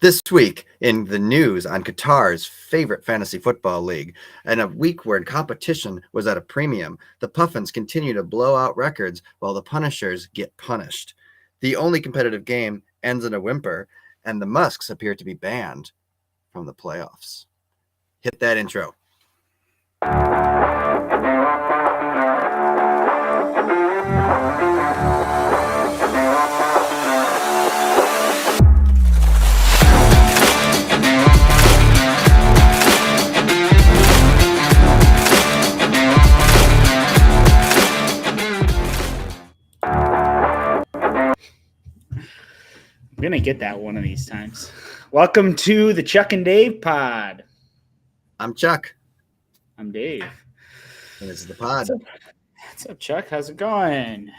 This week in the news on Qatar's favorite fantasy football league, and a week where competition was at a premium, the Puffins continue to blow out records while the Punishers get punished. The only competitive game ends in a whimper, and the Musks appear to be banned from the playoffs. Hit that intro. I'm going to get that one of these times. Welcome to the Chuck&DavePod. I'm Chuck. I'm Dave. And this is the pod. What's up, Chuck? How's it going?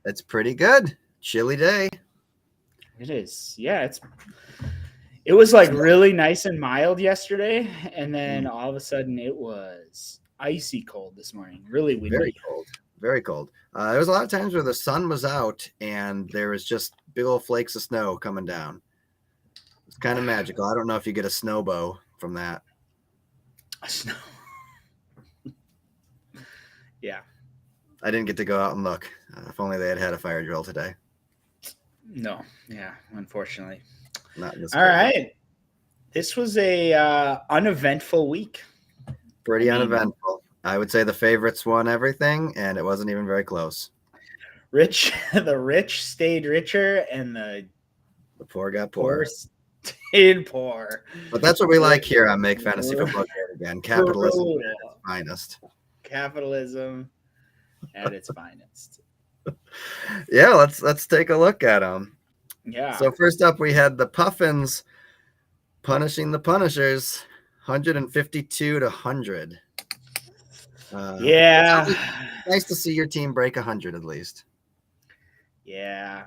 It's pretty good. Chilly day. It is. Yeah, it was like really nice and mild yesterday, and then all of a sudden it was icy cold this morning. Really windy. Very cold. Very cold. There was a lot of times where the sun was out and there was just big old flakes of snow coming down. It's kind of magical. I don't know if you get a snow bow from that. Snow. Yeah. I didn't get to go out and look. If only they had a fire drill today. No. Yeah, unfortunately. Not in this All right. This was a uneventful week. Pretty uneventful. I would say the favorites won everything, and it wasn't even very close. The rich stayed richer, and the poor got poorer. Stayed poor. But that's what we like here on Make Fantasy Football Great Again. Capitalism at its finest. Capitalism at its finest. Yeah, let's take a look at them. Yeah. So first up, we had the Puffins punishing the Punishers, 152-100. Yeah. Nice to see your team break 100 at least. Yeah.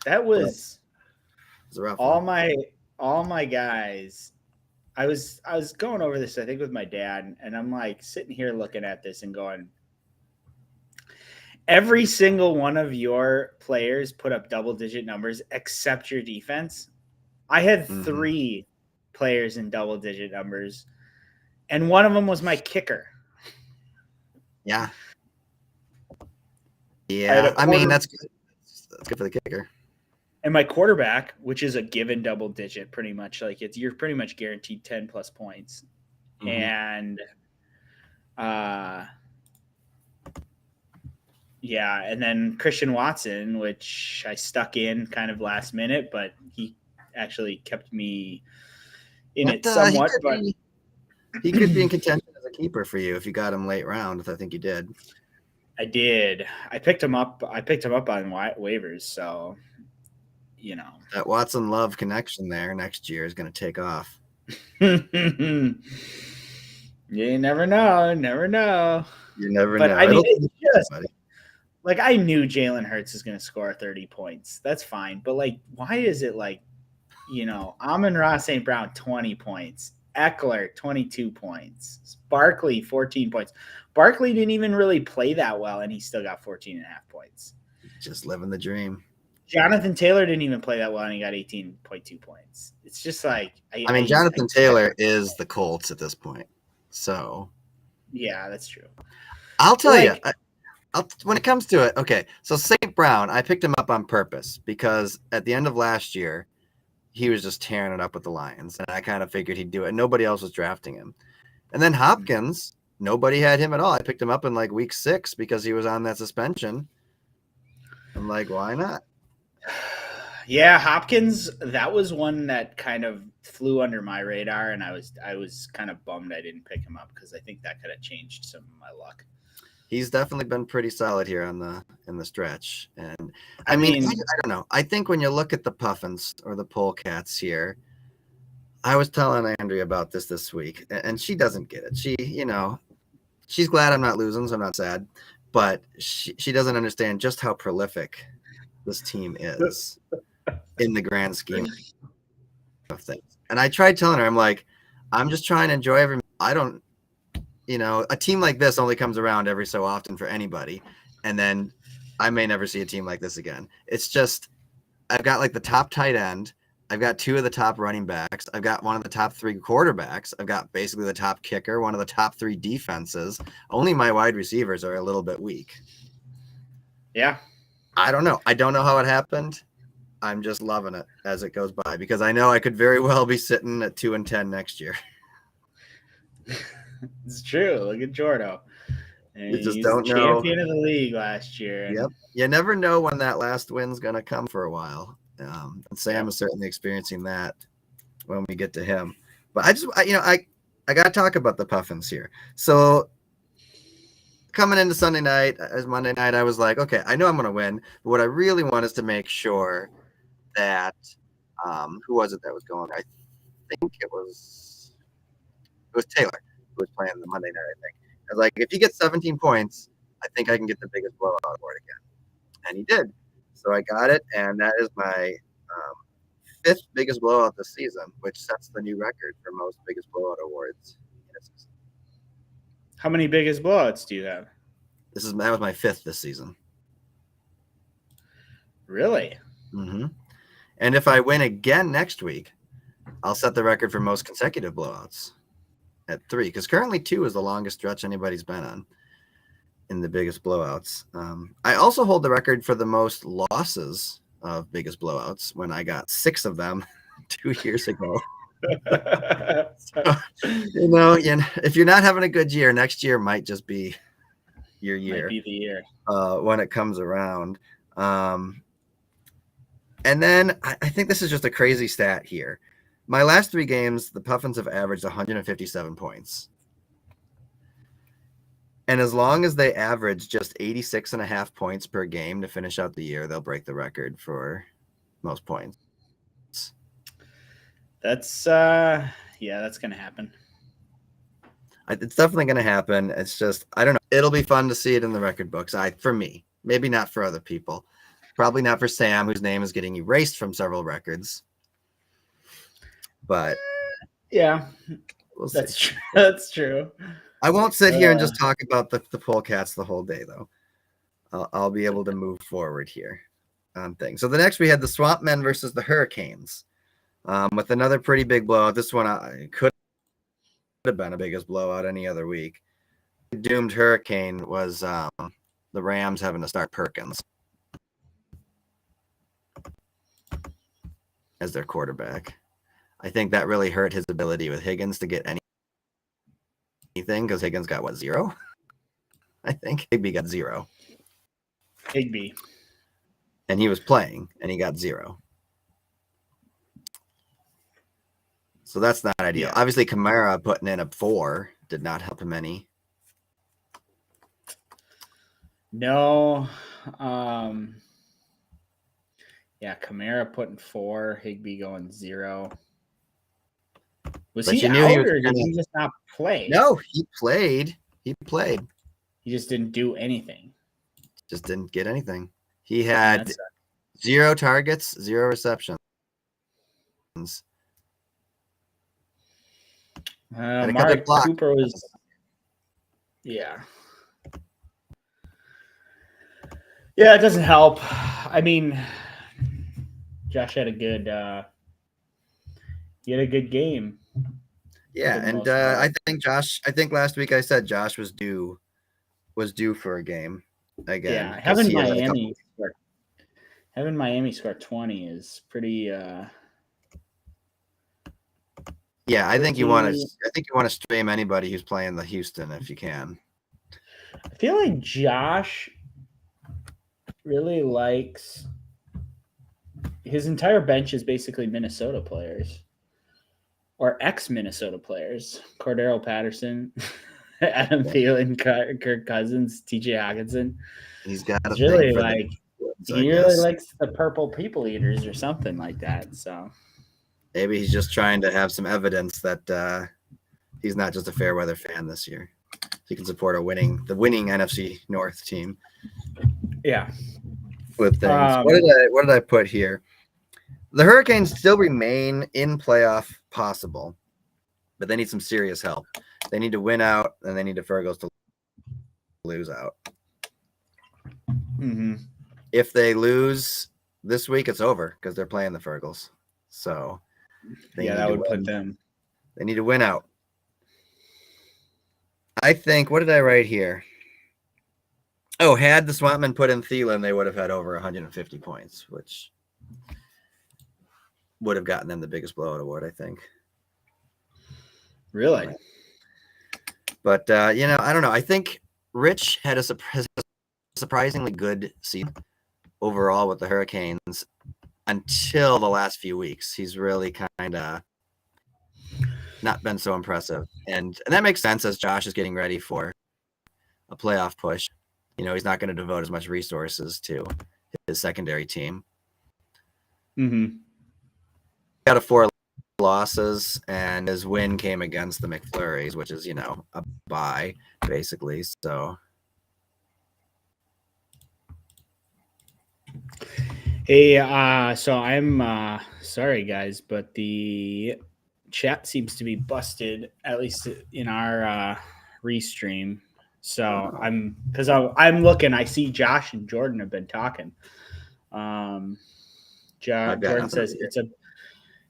That was a rough all one. my guys. I was going over this, I think, with my dad, and I'm like sitting here looking at this and going, every single one of your players put up double-digit numbers except your defense. I had 3 players in double-digit numbers, and one of them was my kicker. Yeah. Yeah, I mean, that's good. That's good for the kicker. And my quarterback, which is a given double digit, pretty much like you're pretty much guaranteed 10 plus points. And yeah, and then Christian Watson, which I stuck in kind of last minute, but he actually kept me in it somewhat. He could be in contention as a keeper for you if you got him late round, if I think you did. I did. I picked him up on waivers, so you know. That Watson Love connection there next year is going to take off. You never know. You never but know. I mean, it's just like I knew Jalen Hurts is going to score 30 points. That's fine. But like, why is it like, Amon-Ra St. Brown 20 points, Eckler 22 points, Barkley 14 points. Barkley didn't even really play that well, and he still got 14.5 points. Just living the dream. Jonathan Taylor didn't even play that well, and he got 18.2 points. It's just like Jonathan Taylor is the Colts at this point. So, yeah, that's true. I'll tell you, when it comes to it, okay, so St. Brown, I picked him up on purpose because at the end of last year, he was just tearing it up with the Lions, and I kind of figured he'd do it. Nobody else was drafting him. And then Hopkins, nobody had him at all. I picked him up in like week 6 because he was on that suspension. I'm like, why not? Yeah, Hopkins, that was one that kind of flew under my radar, and I was kind of bummed I didn't pick him up because I think that could have changed some of my luck. He's definitely been pretty solid here in the stretch. And I mean, I don't know. I think when you look at the Puffins or the Polecats here, I was telling Andrea about this week, and she doesn't get it. She's glad I'm not losing, so I'm not sad, but she doesn't understand just how prolific this team is in the grand scheme of things. And I tried telling her, I'm like, I'm just trying to enjoy every. I don't. A team like this only comes around every so often for anybody. And then I may never see a team like this again. It's just, I've got like the top tight end. I've got 2 of the top running backs. I've got one of the top 3 quarterbacks. I've got basically the top kicker, one of the top 3 defenses. Only my wide receivers are a little bit weak. Yeah. I don't know. I don't know how it happened. I'm just loving it as it goes by because I know I could very well be sitting at 2-10 next year. It's true. Look at Jordo. You just He's don't the know. champion of the league last year. Yep. You never know when that last win's going to come for a while. And Sam is certainly experiencing that when we get to him. But I got to talk about the Puffins here. So coming into Sunday night, as Monday night, I was like, okay, I know I'm going to win. But what I really want is to make sure that who was it that was going? I think it was Taylor who was playing the Monday night, I think. I was like, if he gets 17 points, I think I can get the biggest blowout award again. And he did. So I got it, and that is my 5th biggest blowout this season, which sets the new record for most biggest blowout awards in a season. How many biggest blowouts do you have? That was my 5th this season. Really? Mm-hmm. And if I win again next week, I'll set the record for most consecutive blowouts at 3, because currently 2 is the longest stretch anybody's been on in the biggest blowouts. I also hold the record for the most losses of biggest blowouts when I got 6 of them 2 years ago. So, if you're not having a good year, next year might just be your year. Might be the year. When it comes around. And then I think this is just a crazy stat here. My last 3 games, the Puffins have averaged 157 points. And as long as they average just 86.5 points per game to finish out the year, they'll break the record for most points. That's that's going to happen. It's definitely going to happen. It's just, I don't know. It'll be fun to see it in the record books. For me, maybe not for other people. Probably not for Sam, whose name is getting erased from several records. But yeah, we'll that's see. true. That's true. I won't sit here and just talk about the polecats the whole day, though. I'll be able to move forward here on things. So the next we had the Swamp Men versus the Hurricanes, with another pretty big blowout. This one could have been the biggest blowout any other week. The doomed Hurricane was the Rams having to start Perkins as their quarterback. I think that really hurt his ability with Higgins to get anything, because Higgins got 0? I think Higbee got 0. Higbee. And he was playing, and he got 0. So that's not ideal. Yeah. Obviously, Kamara putting in a 4 did not help him any. No. Kamara putting 4, Higbee going 0. Was he out, or did he just not play? No, he played. He just didn't do anything. Just didn't get anything. He had 0 targets, 0 receptions. Mark Cooper was... Yeah. Yeah, it doesn't help. I mean, Josh had a good... he had a good game. Yeah, and I think last week I said Josh was due for a game again. Yeah, having Miami score 20 is pretty yeah, I think you want to stream anybody who's playing the Houston if you can. I feel like Josh really likes... His entire bench is basically Minnesota players. Or ex-Minnesota players. Cordero Patterson, Adam Thielen, Kirk Cousins, TJ Hawkinson. He's got a really like he really likes the purple people eaters or something like that. So maybe he's just trying to have some evidence that he's not just a fair weather fan this year. He can support the winning NFC North team. Yeah. With things. What did I put here? The Hurricanes still remain in playoff possible, but they need some serious help. They need to win out, and they need the Fergals to lose out. Mm-hmm. If they lose this week, it's over because they're playing the Fergals. So that would put them. They need to win out. I think, what did I write here? Oh, had the Swampmen put in Thielen, they would have had over 150 points, which would have gotten them the biggest blowout award, I think. Really? But, I don't know. I think Rich had a surprisingly good season overall with the Hurricanes until the last few weeks. He's really kind of not been so impressive. And that makes sense as Josh is getting ready for a playoff push. He's not going to devote as much resources to his secondary team. Mm-hmm. Got 4 losses, and his win came against the McFlurries, which is, a bye, basically. So. Hey, so I'm sorry, guys, but the chat seems to be busted, at least in our restream. So I'm looking. I see Josh and Jordan have been talking. Jordan says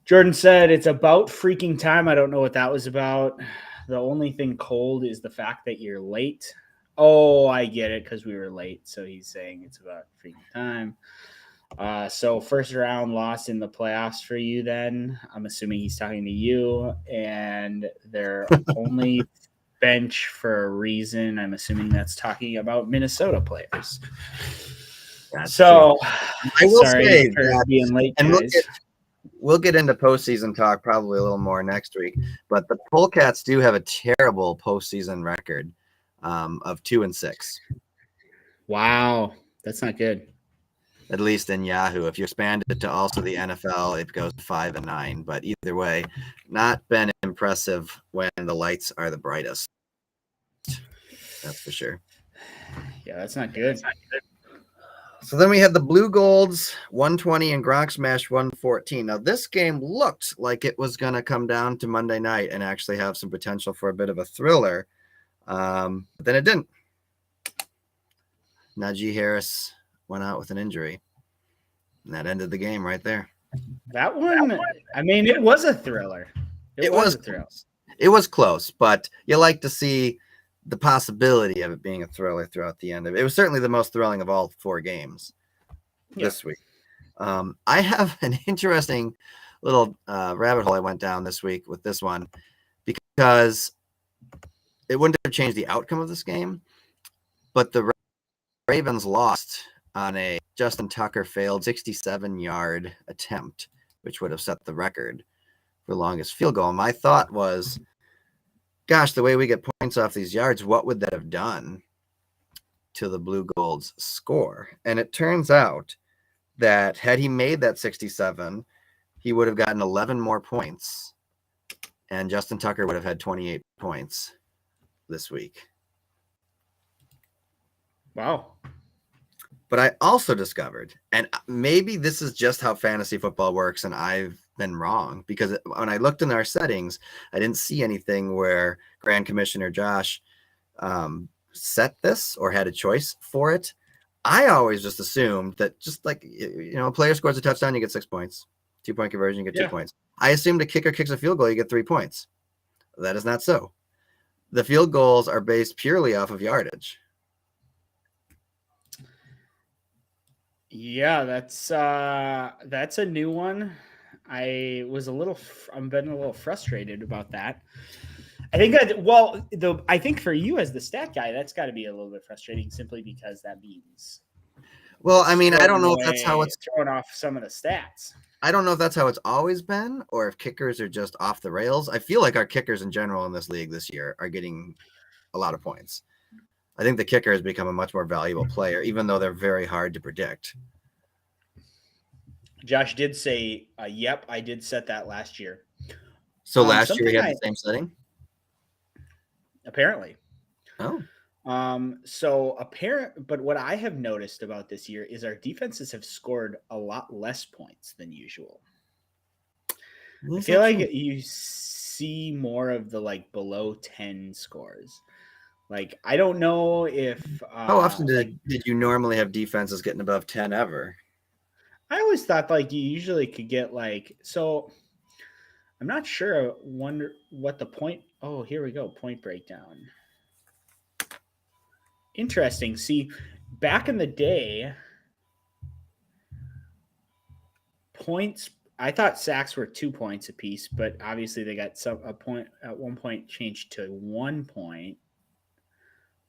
Jordan said it's about freaking time. I don't know what that was about. The only thing cold is the fact that you're late. Oh, I get it, because we were late. So he's saying it's about freaking time. So first round loss in the playoffs for you then. I'm assuming he's talking to you, and they're only bench for a reason. I'm assuming that's talking about Minnesota players. That's so true. I will say for being late, and guys. We'll get into postseason talk probably a little more next week, but the Polecats do have a terrible postseason record of 2-6. Wow, that's not good. At least in Yahoo. If you expand it to also the NFL, it goes 5-9. But either way, not been impressive when the lights are the brightest. That's for sure. Yeah, that's not good. So then we had the Blue Golds 120 and Gronk Smash 114. Now this game looked like it was going to come down to Monday night and actually have some potential for a bit of a thriller. But then it didn't. Najee Harris went out with an injury, and that ended the game right there. That one, I mean, it was a thriller. It was a thriller. It was close, but you like to see the possibility of it being a thriller throughout the end of it. It was certainly the most thrilling of all 4 games this week. I have an interesting little rabbit hole I went down this week with this one, because it wouldn't have changed the outcome of this game, but the Ravens lost on a Justin Tucker failed 67-yard attempt, which would have set the record for longest field goal. And my thought was, gosh, the way we get points off these yards, what would that have done to the Blue Golds score? And it turns out that had he made that 67, he would have gotten 11 more points, and Justin Tucker would have had 28 points this week. Wow. But I also discovered, and maybe this is just how fantasy football works, and I've been wrong, because when I looked in our settings, I didn't see anything where Grand Commissioner Josh set this or had a choice for it. I always just assumed that, just like, a player scores a touchdown, you get 6 points. 2-point conversion, you get 2 points. I assumed a kicker kicks a field goal, you get 3 points. That is not so. The field goals are based purely off of yardage. Yeah, that's a new one. I'm been a little frustrated about that. I think for you as the stat guy, that's got to be a little bit frustrating, simply because that means. Well, I mean, I don't know if that's how it's throwing off some of the stats. I don't know if that's how it's always been, or if kickers are just off the rails. I feel like our kickers in general in this league this year are getting a lot of points. I think the kicker has become a much more valuable player, even though they're very hard to predict. Josh did say, yep, I did set that last year. So last year we had the same setting? Apparently. Oh. But what I have noticed about this year is our defenses have scored a lot less points than usual. I feel like you see more of the below 10 scores. I don't know if how often did you normally have defenses getting above 10 ever? I always thought like you usually could get like so. I'm not sure. I wonder what the point. Oh, here we go. Point breakdown. Interesting. See, back in the day, points. I thought sacks were 2 points apiece, but obviously they got a point at one point changed to 1 point.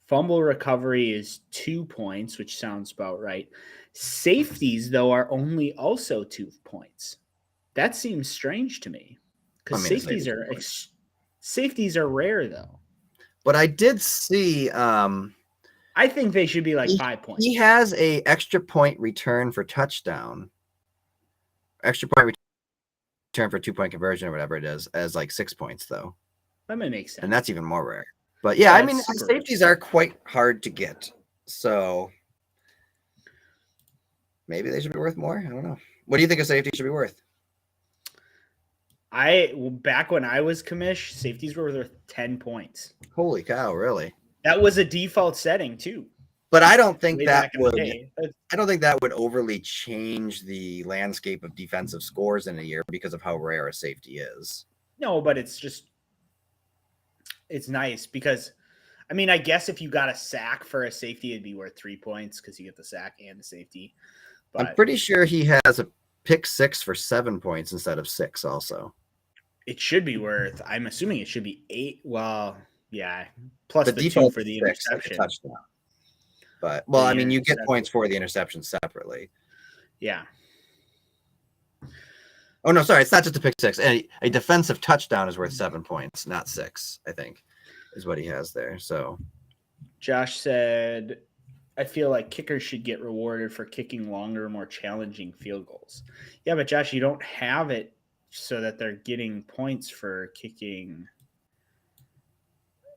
Fumble recovery is 2 points, which sounds about right. Safeties, though, are only also 2 points. That seems strange to me because safeties are rare, though. But I did see. I think they should be like 5 points. He has a extra point return for touchdown. Extra point return for 2-point conversion or whatever it is, as like 6 points though. That might make sense. And that's even more rare. But yeah, I mean, safeties are quite hard to get. So maybe they should be worth more. I don't know. What do you think a safety should be worth? Back when I was commish, safeties were worth 10 points. Holy cow, really? That was a default setting too. But I don't think that would overly change the landscape of defensive scores in a year because of how rare a safety is. No, but it's nice because, I mean, I guess if you got a sack for a safety, it'd be worth 3 points because you get the sack and the safety. But I'm pretty sure he has a pick 6 for 7 points instead of 6 also. It should be worth, I'm assuming it should be 8. Well, yeah, plus the 2 for the interception. Touchdown. But, well, I mean, you get points for the interception separately. Yeah. Oh, no, sorry. It's not just a pick 6. A defensive touchdown is worth 7 points, not 6, I think, is what he has there. So Josh said, I feel like kickers should get rewarded for kicking longer, more challenging field goals. Yeah, but Josh, you don't have it so that they're getting points for kicking.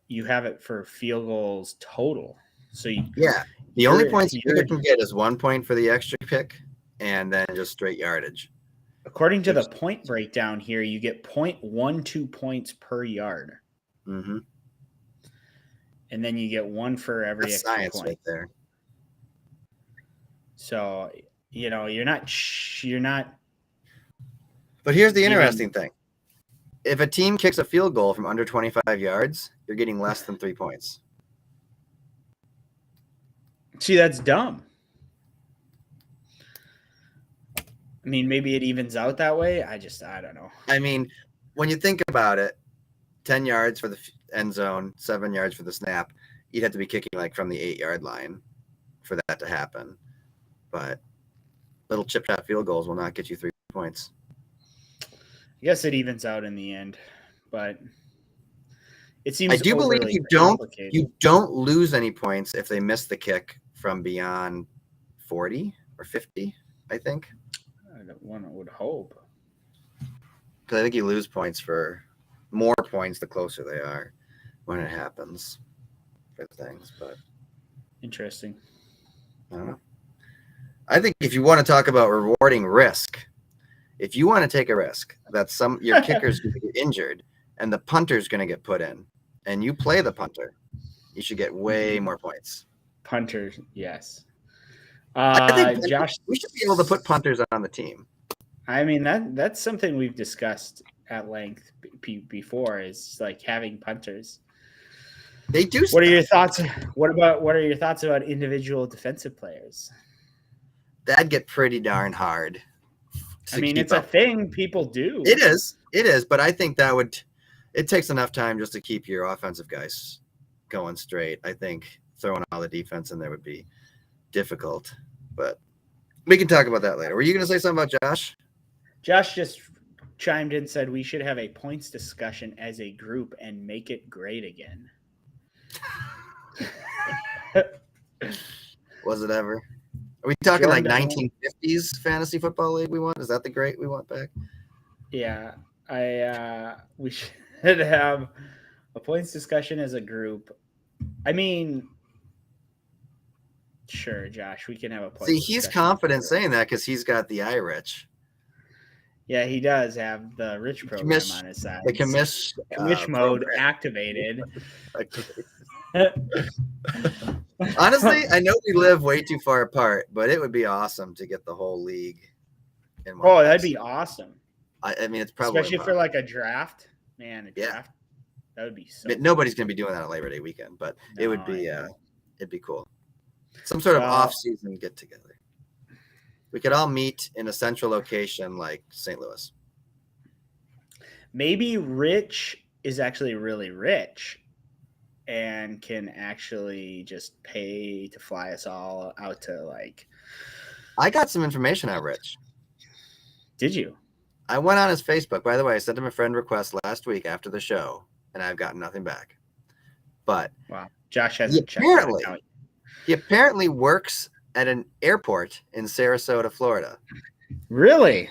You have it for field goals total. So the only points you can get is 1 point for the extra pick and then just straight yardage. According to the point breakdown here, you get 0.12 points per yard. Mm-hmm. And then you get 1 for every extra science point. Right there. So, you're not. But here's the interesting thing. If a team kicks a field goal from under 25 yards, you're getting less than 3 points. See, that's dumb. I mean, maybe it evens out that way. I don't know. I mean, when you think about it, 10 yards for the end zone, 7 yards for the snap, you'd have to be kicking like from the 8-yard line for that to happen. But little chip shot field goals will not get you 3 points. I guess it evens out in the end, but it seems. I do believe you don't lose any points if they miss the kick from beyond 40 or 50. I think. One would hope. Because I think you lose points for more points the closer they are when it happens for things. But interesting. I don't know. I think if you want to talk about rewarding risk, if you want to take a risk that your kicker's going to get injured and the punter's going to get put in, and you play the punter, you should get way more points. Punters, yes. I think Josh, we should be able to put punters on the team. I mean, that's something we've discussed at length before, is like having punters. They do. What are your thoughts? What are your thoughts about individual defensive players? That'd get pretty darn hard. I mean, it's a thing people do. It is, but I think it takes enough time just to keep your offensive guys going straight. I think throwing all the defense in there would be difficult, but we can talk about that later. Were you going to say something about Josh? Josh just chimed in, said we should have a points discussion as a group and make it great again. Was it ever? Are we talking like 1950s fantasy football league we want? Is that the great we want back? Yeah, we should have a points discussion as a group. I mean, sure, Josh, we can have a points discussion. See, he's confident saying that because he's got the iRich. Yeah, he does have the Rich program on his side. The commish mode activated. Honestly, I know we live way too far apart, but it would be awesome to get the whole league in one. Oh, that'd be awesome. I mean, it's probably especially for like a draft. Man, a draft. That would be so. Nobody's going to be doing that on Labor Day weekend, but it would be it'd be cool. Some sort of off-season get-together. We could all meet in a central location like St. Louis. Maybe Rich is actually really rich and can actually just pay to fly us all out to like. I got some information on Rich. Did you? I went on his Facebook. By the way, I sent him a friend request last week after the show, and I've gotten nothing back. But wow, Josh hasn't checked it out. He apparently works at an airport in Sarasota, Florida. Really?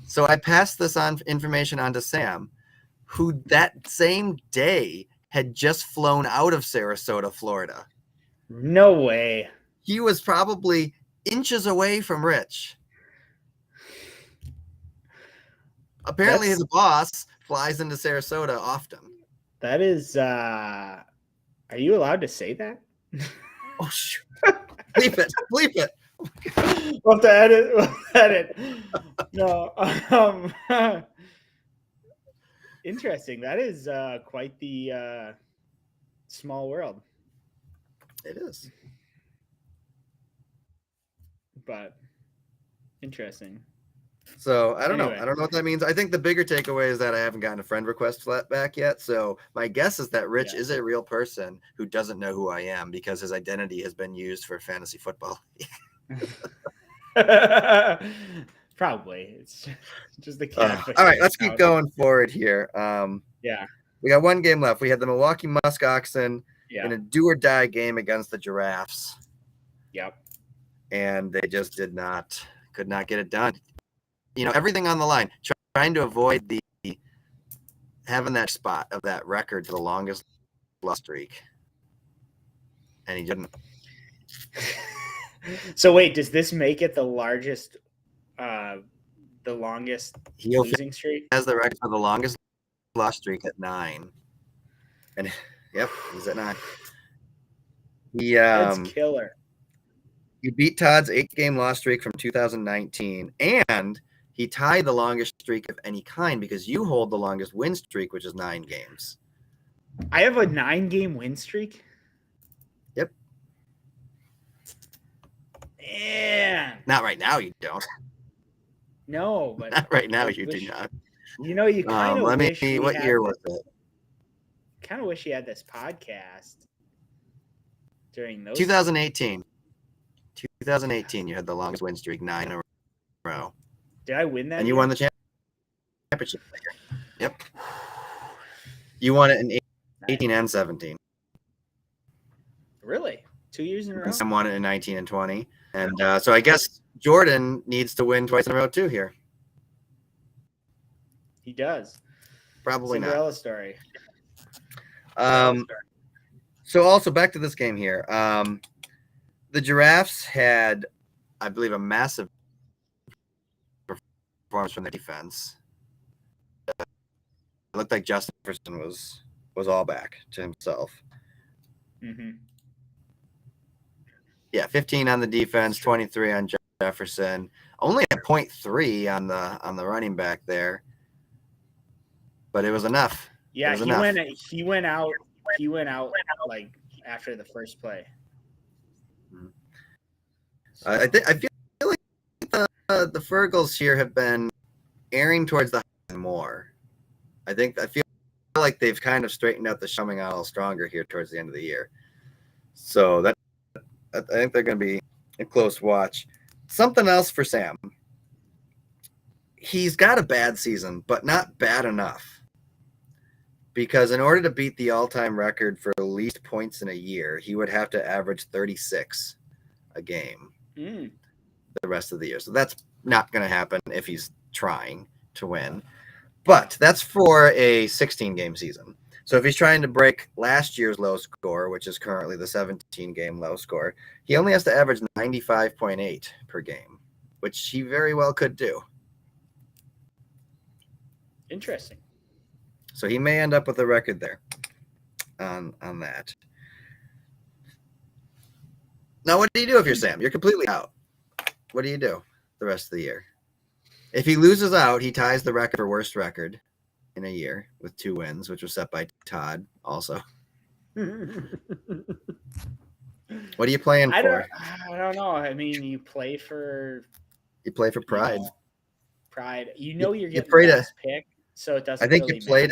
So I passed this information on to Sam, who that same day had just flown out of Sarasota, Florida. No way. He was probably inches away from Rich. Apparently his boss flies into Sarasota often. That is, are you allowed to say that? Oh, shoot. Bleep it. Bleep it. We'll have to edit. We'll edit. No. Interesting. That is quite the small world. It is. But interesting. So I don't know. I don't know what that means. I think the bigger takeaway is that I haven't gotten a friend request back yet. So my guess is that Rich is a real person who doesn't know who I am because his identity has been used for fantasy football. Probably. It's just the cat. All right, let's keep going forward here. We got one game left. We had the Milwaukee Musk Oxen in a do or die game against the Giraffes. Yep. And they just could not get it done. You know, everything on the line, trying to avoid having that spot of that record for the longest loss streak. And he didn't. So wait, does this make it the largest, the longest losing streak? He has the record for the longest loss streak at 9. And yep, he's at 9. That's killer. He beat Todd's 8-game loss streak from 2019, and he tied the longest streak of any kind because you hold the longest win streak, which is 9 games. I have a 9-game win streak. Yep. Man. Not right now, you don't. No, but not right now, you do not. You know, you kind of wish. What year was it? Kind of wish you had this podcast during those. 2018. 2018, you had the longest win streak, 9 in a row. Did I win that? And you won the championship. Yep. You won it in 18 and 17. Really? 2 years in a row? Sam won it in 19 and 20. And so I guess Jordan needs to win twice in a row too here. He does. Probably Cinderella not. Story. So also back to this game here. The Giraffes had, I believe, a massive performance from their defense. It looked like Justin Jefferson was all back to himself. Mm-hmm. Yeah, 15 on the defense, 23 on Jefferson. Only a 0.3 on the running back there, but it was enough. Yeah, he went out like after the first play. I feel like the Fergals here have been airing towards the more. I feel like they've kind of straightened out the coming out all stronger here towards the end of the year. So I think they're going to be a close watch. Something else for Sam. He's got a bad season, but not bad enough. Because in order to beat the all-time record for least points in a year, he would have to average 36 a game the rest of the year. So that's not going to happen if he's trying to win. But that's for a 16-game season. So if he's trying to break last year's low score, which is currently the 17-game low score, he only has to average 95.8 per game, which he very well could do. Interesting. So he may end up with a record there on that. Now, what do you do if you're Sam? You're completely out. What do you do the rest of the year? If he loses out, he ties the record for worst record in a year with 2 wins, which was set by Todd also. What are you playing for? I don't know. I mean, you play for pride. Pride. You're getting the last pick, so it doesn't. I think really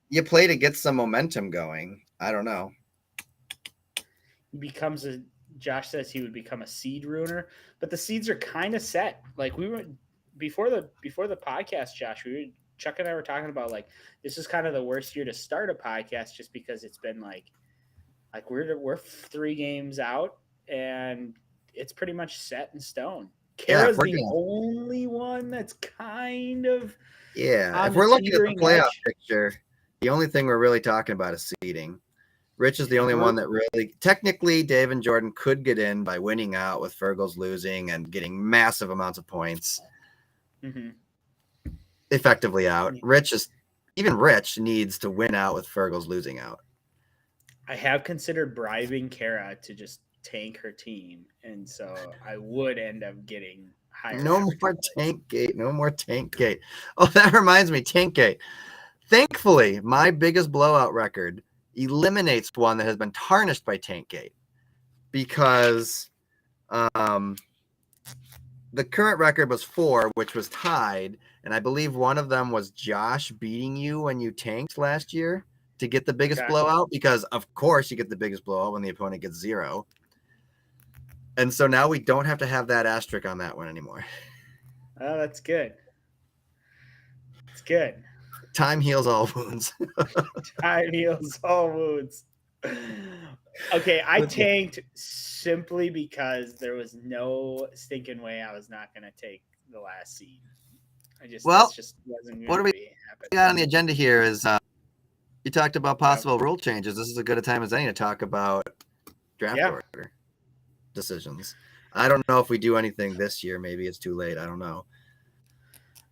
you play to get some momentum going. I don't know. Josh says he would become a seed ruiner, but the seeds are kind of set. Like we were before the podcast, Josh. Chuck and I were talking about like this is kind of the worst year to start a podcast, just because it's been like we're 3 games out and it's pretty much set in stone. Kara's the only one that's kind of if we're looking at the playoff picture, the only thing we're really talking about is seeding. Rich is the only one that really, technically, Dave and Jordan could get in by winning out with Fergal's losing and getting massive amounts of points. Mm-hmm. Effectively out. Rich needs to win out with Fergal's losing out. I have considered bribing Kara to just tank her team, and so I would end up getting higher. No more tank gate. No more tank gate. Oh, that reminds me, tank gate. Thankfully, my biggest blowout record eliminates one that has been tarnished by Tankgate, because the current record was 4, which was tied, and I believe one of them was Josh beating you when you tanked last year to get the biggest blowout, because of course you get the biggest blowout when the opponent gets 0. And so now we don't have to have that asterisk on that one anymore. Oh, that's good. It's good. Time heals all wounds. Time heals all wounds. Okay, I tanked simply because there was no stinking way I was not going to take the last seed. This just wasn't going to be happening. What we got on the agenda here is you talked about possible rule changes. This is as good a time as any to talk about draft order decisions. I don't know if we do anything this year. Maybe it's too late. I don't know.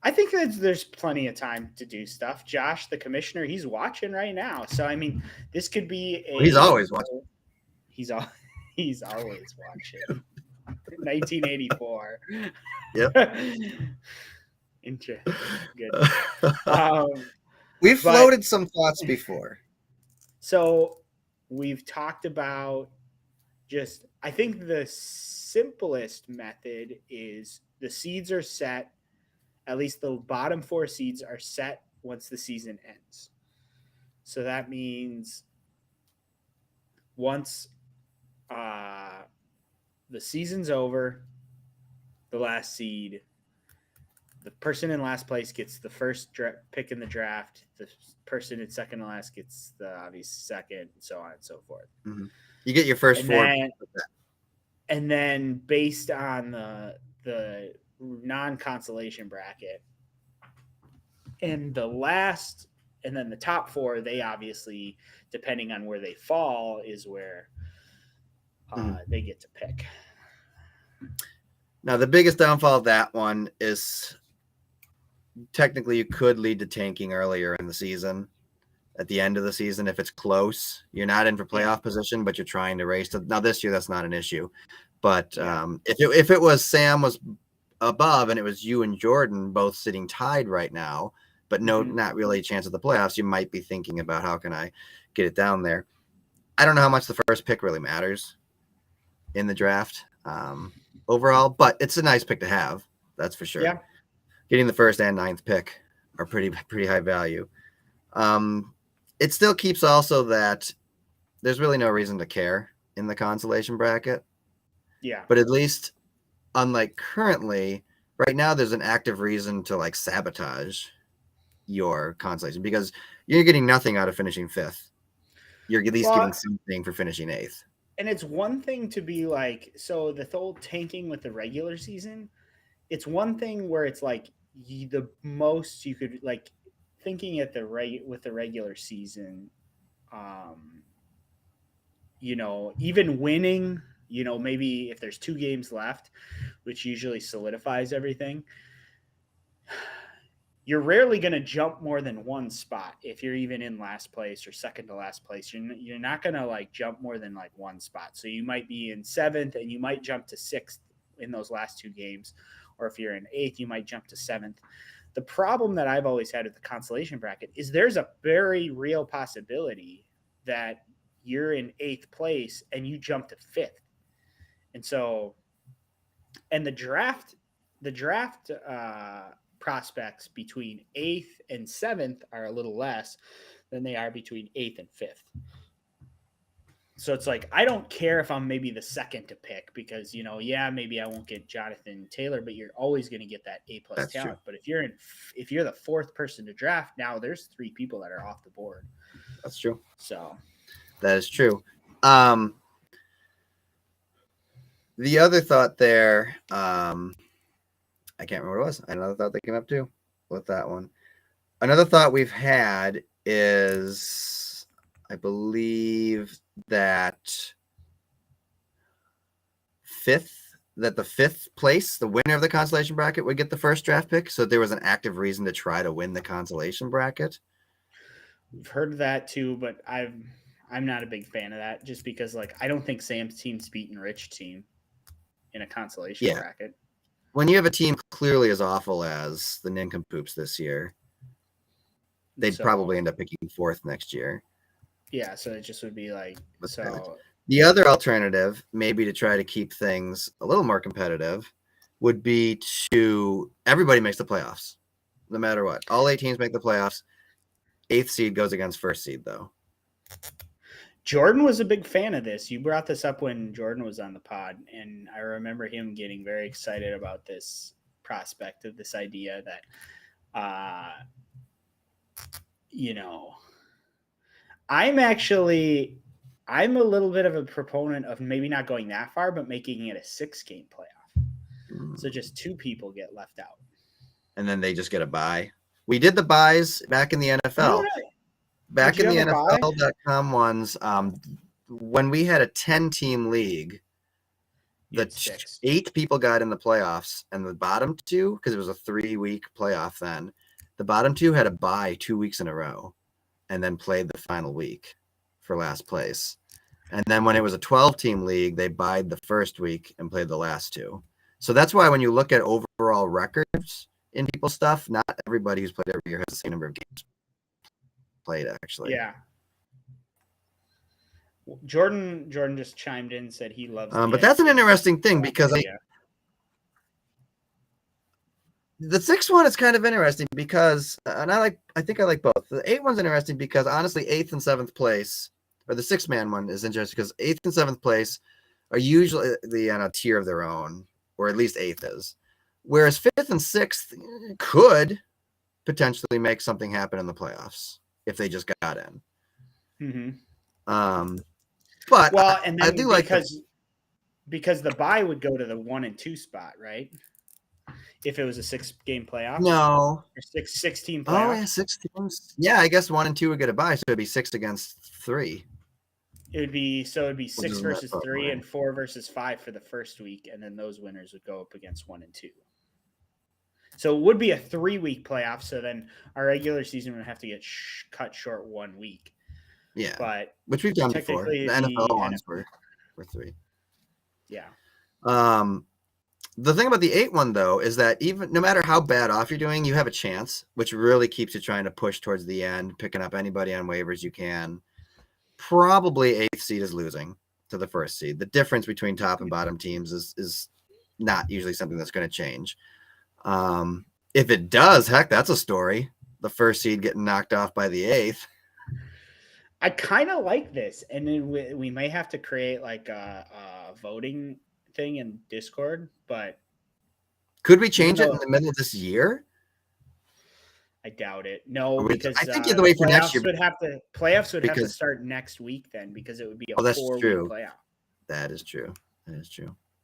I think that there's plenty of time to do stuff. Josh, the commissioner, he's watching right now. So, I mean, this could be he's always watching. He's always watching. 1984. Yep. Interesting. Good. We've floated some thoughts before. So we've talked about I think the simplest method is the seeds are set. At least the bottom 4 seeds are set once the season ends. So that means once the season's over, the last seed, the person in last place gets the first pick in the draft. The person in second to last gets the obvious second, and so on and so forth. Mm-hmm. You get your first 4. And then based on the non-consolation bracket and then the top 4, they obviously, depending on where they fall, is where they get to pick. Now, the biggest downfall of that one is technically you could lead to tanking earlier in the season. At the end of the season, if it's close, you're not in for playoff position, but you're trying to race to. Now, this year, that's not an issue. But if it was Sam was above and it was you and Jordan both sitting tied right now, but not really a chance of the playoffs, you might be thinking about how can I get it down there. I don't know how much the first pick really matters in the draft overall, but it's a nice pick to have. That's for sure. Yeah. Getting the first and 9th pick are pretty high value. It still keeps also that there's really no reason to care in the consolation bracket. Yeah. But at least, unlike currently, right now there's an active reason to like sabotage your consolation because you're getting nothing out of finishing 5th. You're at least getting something for finishing 8th. And it's one thing to be like, so the whole tanking with the regular season, it's one thing where it's like the most you could like thinking at with the regular season, even winning, maybe if there's 2 games left, which usually solidifies everything, you're rarely going to jump more than 1 spot. If you're even in last place or second to last place, you're not going to like jump more than like 1 spot. So you might be in 7th and you might jump to 6th in those last 2 games, or if you're in 8th, you might jump to 7th. The problem that I've always had with the consolation bracket is there's a very real possibility that you're in 8th place and you jump to 5th. And so, and the draft prospects between 8th and 7th are a little less than they are between 8th and 5th. So it's like, I don't care if I'm maybe the second to pick because, maybe I won't get Jonathan Taylor, but you're always going to get that A+ talent. True. But if you're the 4th person to draft, now there's 3 people that are off the board. That's true. So that is true. The other thought there, I can't remember what it was. Another thought that came up too with that one. Another thought we've had is, I believe that the 5th place, the winner of the consolation bracket, would get the first draft pick. So there was an active reason to try to win the consolation bracket. We've heard that too, but I'm not a big fan of that just because I don't think Sam's team's beating Rich team in a consolation bracket. When you have a team clearly as awful as the Nincompoops this year, they'd probably end up picking 4th next year. Yeah, so it just would be The other alternative, maybe to try to keep things a little more competitive, would be to everybody makes the playoffs, no matter what. All 8 teams make the playoffs. 8th seed goes against 1st seed, though. Jordan was a big fan of this. You brought this up when Jordan was on the pod, and I remember him getting very excited about this prospect of this idea that, I'm a little bit of a proponent of maybe not going that far, but making it a 6-game playoff. So just 2 people get left out. And then they just get a bye. We did the buys back in the NFL. Back in the NFL.com ones, when we had a 10-team league, the 8 people got in the playoffs, and the bottom 2, because it was a 3-week playoff then, the bottom 2 had a bye 2 weeks in a row and then played the final week for last place. And then when it was a 12-team league, they buyed the first week and played the last 2. So that's why when you look at overall records in people's stuff, not everybody who's played every year has the same number of games played, actually. Yeah. Jordan just chimed in and said he loves but that's an interesting thing because the 6th one is kind of interesting because, and I think I like both. The 8th one's interesting because honestly, 8th and 7th place, or the 6-man one is interesting because 8th and 7th place are usually on a tier of their own, or at least 8th is. Whereas 5th and 6th could potentially make something happen in the playoffs if they just got in. Mm-hmm. But and then I do because the bye would go to the 1 and 2 spot, right? If it was a 6-game playoff, no, or 16 playoff. Oh yeah, 6 teams. Yeah, I guess 1 and 2 would get a bye, so it'd be 6 against 3. It'd be 6 versus 3 and 4 versus 5 for the first week, and then those winners would go up against 1 and 2. So it would be a 3-week playoff. So then our regular season would have to get cut short 1 week. Yeah, but which we've done before. The NFL ones were 3. Yeah. The thing about the 8 one though is that even no matter how bad off you're doing, you have a chance, which really keeps you trying to push towards the end, picking up anybody on waivers you can. Probably 8th seed is losing to the 1st seed. The difference between top and bottom teams is not usually something that's going to change. If it does, heck, that's a story. The 1st seed getting knocked off by the 8th. I kind of like this, and then we may have to create a voting thing in Discord, but could we change it in the middle of this year? I doubt it. No, because I think you have to wait for next year. Playoffs would have to start next week then, because it would be a 4-week playoff. That is true.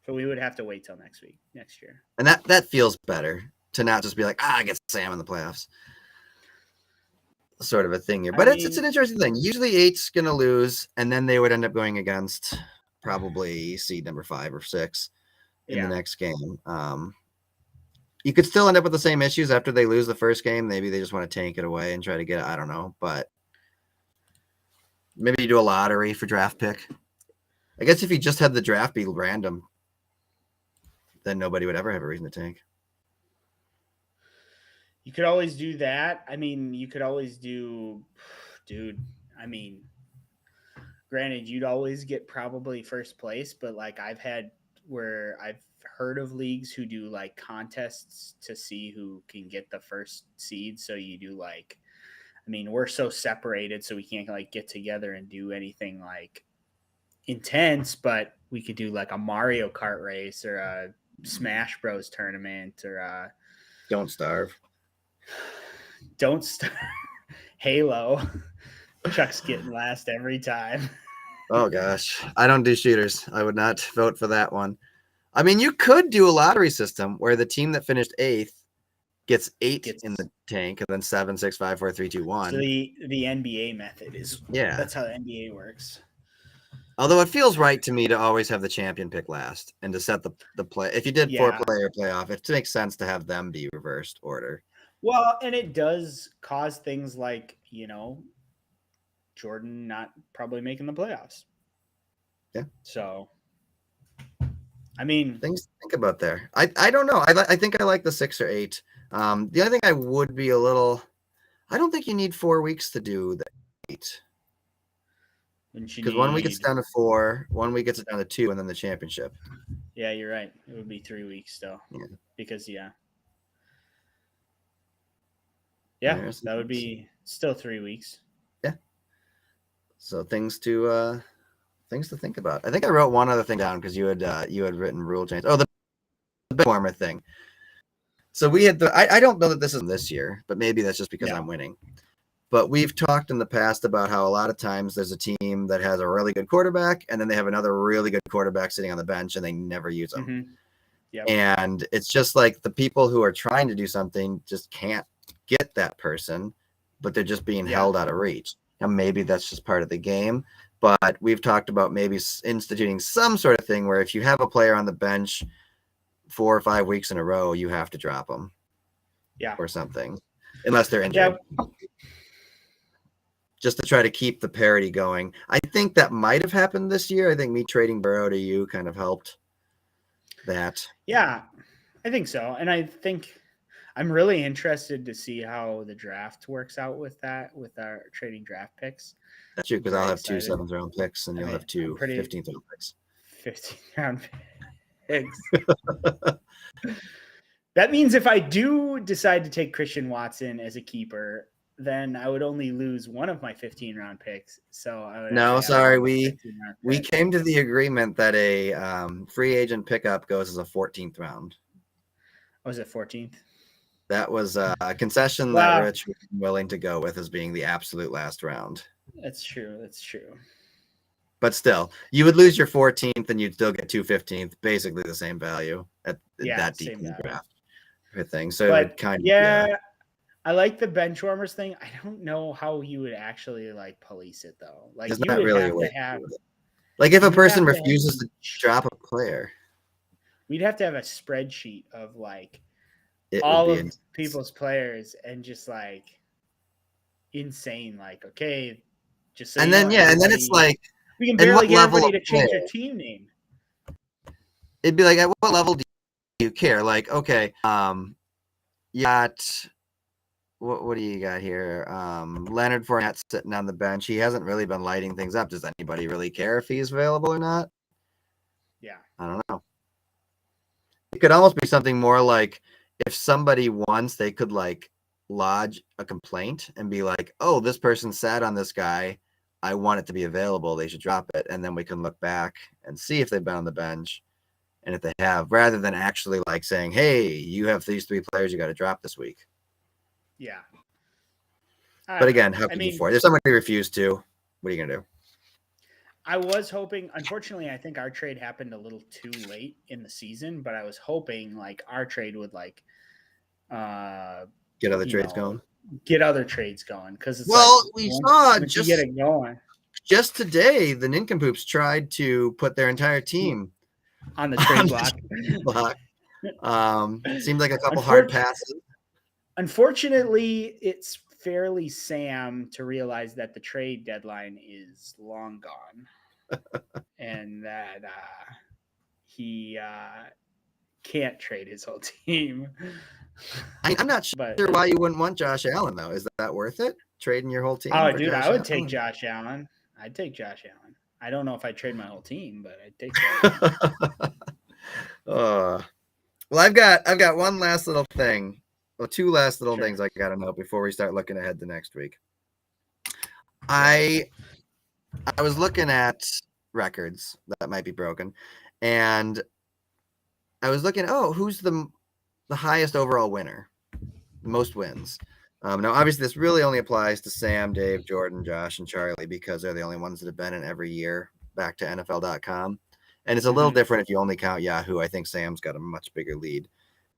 So we would have to wait till next year. And that feels better to not just be like, I get Sam in the playoffs. Sort of a thing here. But it's an interesting thing. Usually 8's going to lose, and then they would end up going against probably seed number 5 or 6 in the next game. You could still end up with the same issues after they lose the first game. Maybe they just want to tank it away and try to get it. I don't know. But maybe you do a lottery for draft pick. I guess if you just had the draft be random, then nobody would ever have a reason to tank. You could always do that. I mean, you could always do, dude. I mean, granted, you'd always get probably first place, but like I've heard of leagues who do like contests to see who can get the first seed. So you do like, I mean, we're so separated, so we can't like get together and do anything like intense, but we could do like a Mario Kart race or a Smash Bros tournament or a Don't starve. Halo. Chuck's getting last every time. Oh gosh, I don't do shooters. I would not vote for that one. I mean, you could do a lottery system where the team that finished 8th gets 8 in the tank, and then 7, 6, 5, 4, 3, 2, 1. So the NBA method is that's how the NBA works. Although it feels right to me to always have the champion pick last and to set the play. If you did 4-player playoff, it makes sense to have them be reversed order. Well, and it does cause things like, Jordan not probably making the playoffs. Yeah. So, I mean, things to think about there. I don't know. I think I like the 6 or 8. The only thing I would be I don't think you need 4 weeks to do the 8. Because 1 week it's down to 4, 1 week it's down to 2, and then the championship. Yeah, you're right. It would be 3 weeks though. Yeah. Because that would be still 3 weeks. Yeah. So things to think about. I think I wrote one other thing down because you had written rule change. Oh, the warmer thing. So we had I don't know that this is this year, but maybe that's just because I'm winning. But we've talked in the past about how a lot of times there's a team that has a really good quarterback, and then they have another really good quarterback sitting on the bench, and they never use them. Mm-hmm. Yep. And it's just like the people who are trying to do something just can't get that person, but they're just being held out of reach. And maybe that's just part of the game. But we've talked about maybe instituting some sort of thing where if you have a player on the bench 4 or 5 weeks in a row, you have to drop them. Yeah. Or something. Unless they're injured. Yeah. Just to try to keep the parity going. I think that might have happened this year. I think me trading Burrow to you kind of helped that. Yeah, I think so. And I think I'm really interested to see how the draft works out with that, with our trading draft picks. That's true, because I'll have 2 7th round picks and you'll have 2 15th round picks. 15th round picks. That means if I do decide to take Christian Watson as a keeper, then I would only lose one of my 15 round picks. So I would we came to the agreement that a free agent pickup goes as a 14th round. Was it 14th? That was a concession that Rich was willing to go with as being the absolute last round. That's true. But still, you would lose your 14th and you'd still get 2 15th, basically the same value at that deep in the draft. Thing. So it would kind of I like the bench warmers thing. I don't know how you would actually like police it though. Like it's you not would really have to have like if a person refuses to drop a player. We'd have to have a spreadsheet of like all of people's players and just like insane, like, okay, just so and then it's like we can barely get everybody to change their team name. It'd be like, at what level do you care? Like, okay, you got what do you got here? Leonard Fournette sitting on the bench. He hasn't really been lighting things up. Does anybody really care if he's available or not? Yeah. I don't know. It could almost be something more like if somebody wants, they could like lodge a complaint and be like, oh, this person sat on this guy. I want it to be available. They should drop it. And then we can look back and see if they've been on the bench. And if they have, rather than actually like saying, hey, you have these 3 players you got to drop this week. Yeah. But again, how can you afford? If somebody refused to, what are you going to do? I was hoping, unfortunately, I think our trade happened a little too late in the season, but I was hoping like our trade would like get other trades going. Get other trades going. Because it's we saw just get it going. Just today, the Nincompoops tried to put their entire team on the trade block. Seemed like a couple hard passes. Unfortunately, it's fairly Sam to realize that the trade deadline is long gone and that he can't trade his whole team. I'm not sure why you wouldn't want Josh Allen, though. Is that worth it? Trading your whole team? Oh, dude, I would take Josh Allen. I'd take Josh Allen. I don't know if I'd trade my whole team, but I'd take Josh Allen. Well, I've got one last little thing. Well, two last little things I got to know before we start looking ahead to next week. I was looking at records that might be broken, and I was looking, who's the highest overall winner, most wins. Now, obviously, this really only applies to Sam, Dave, Jordan, Josh, and Charlie because they're the only ones that have been in every year back to NFL.com. And it's a little different if you only count Yahoo. I think Sam's got a much bigger lead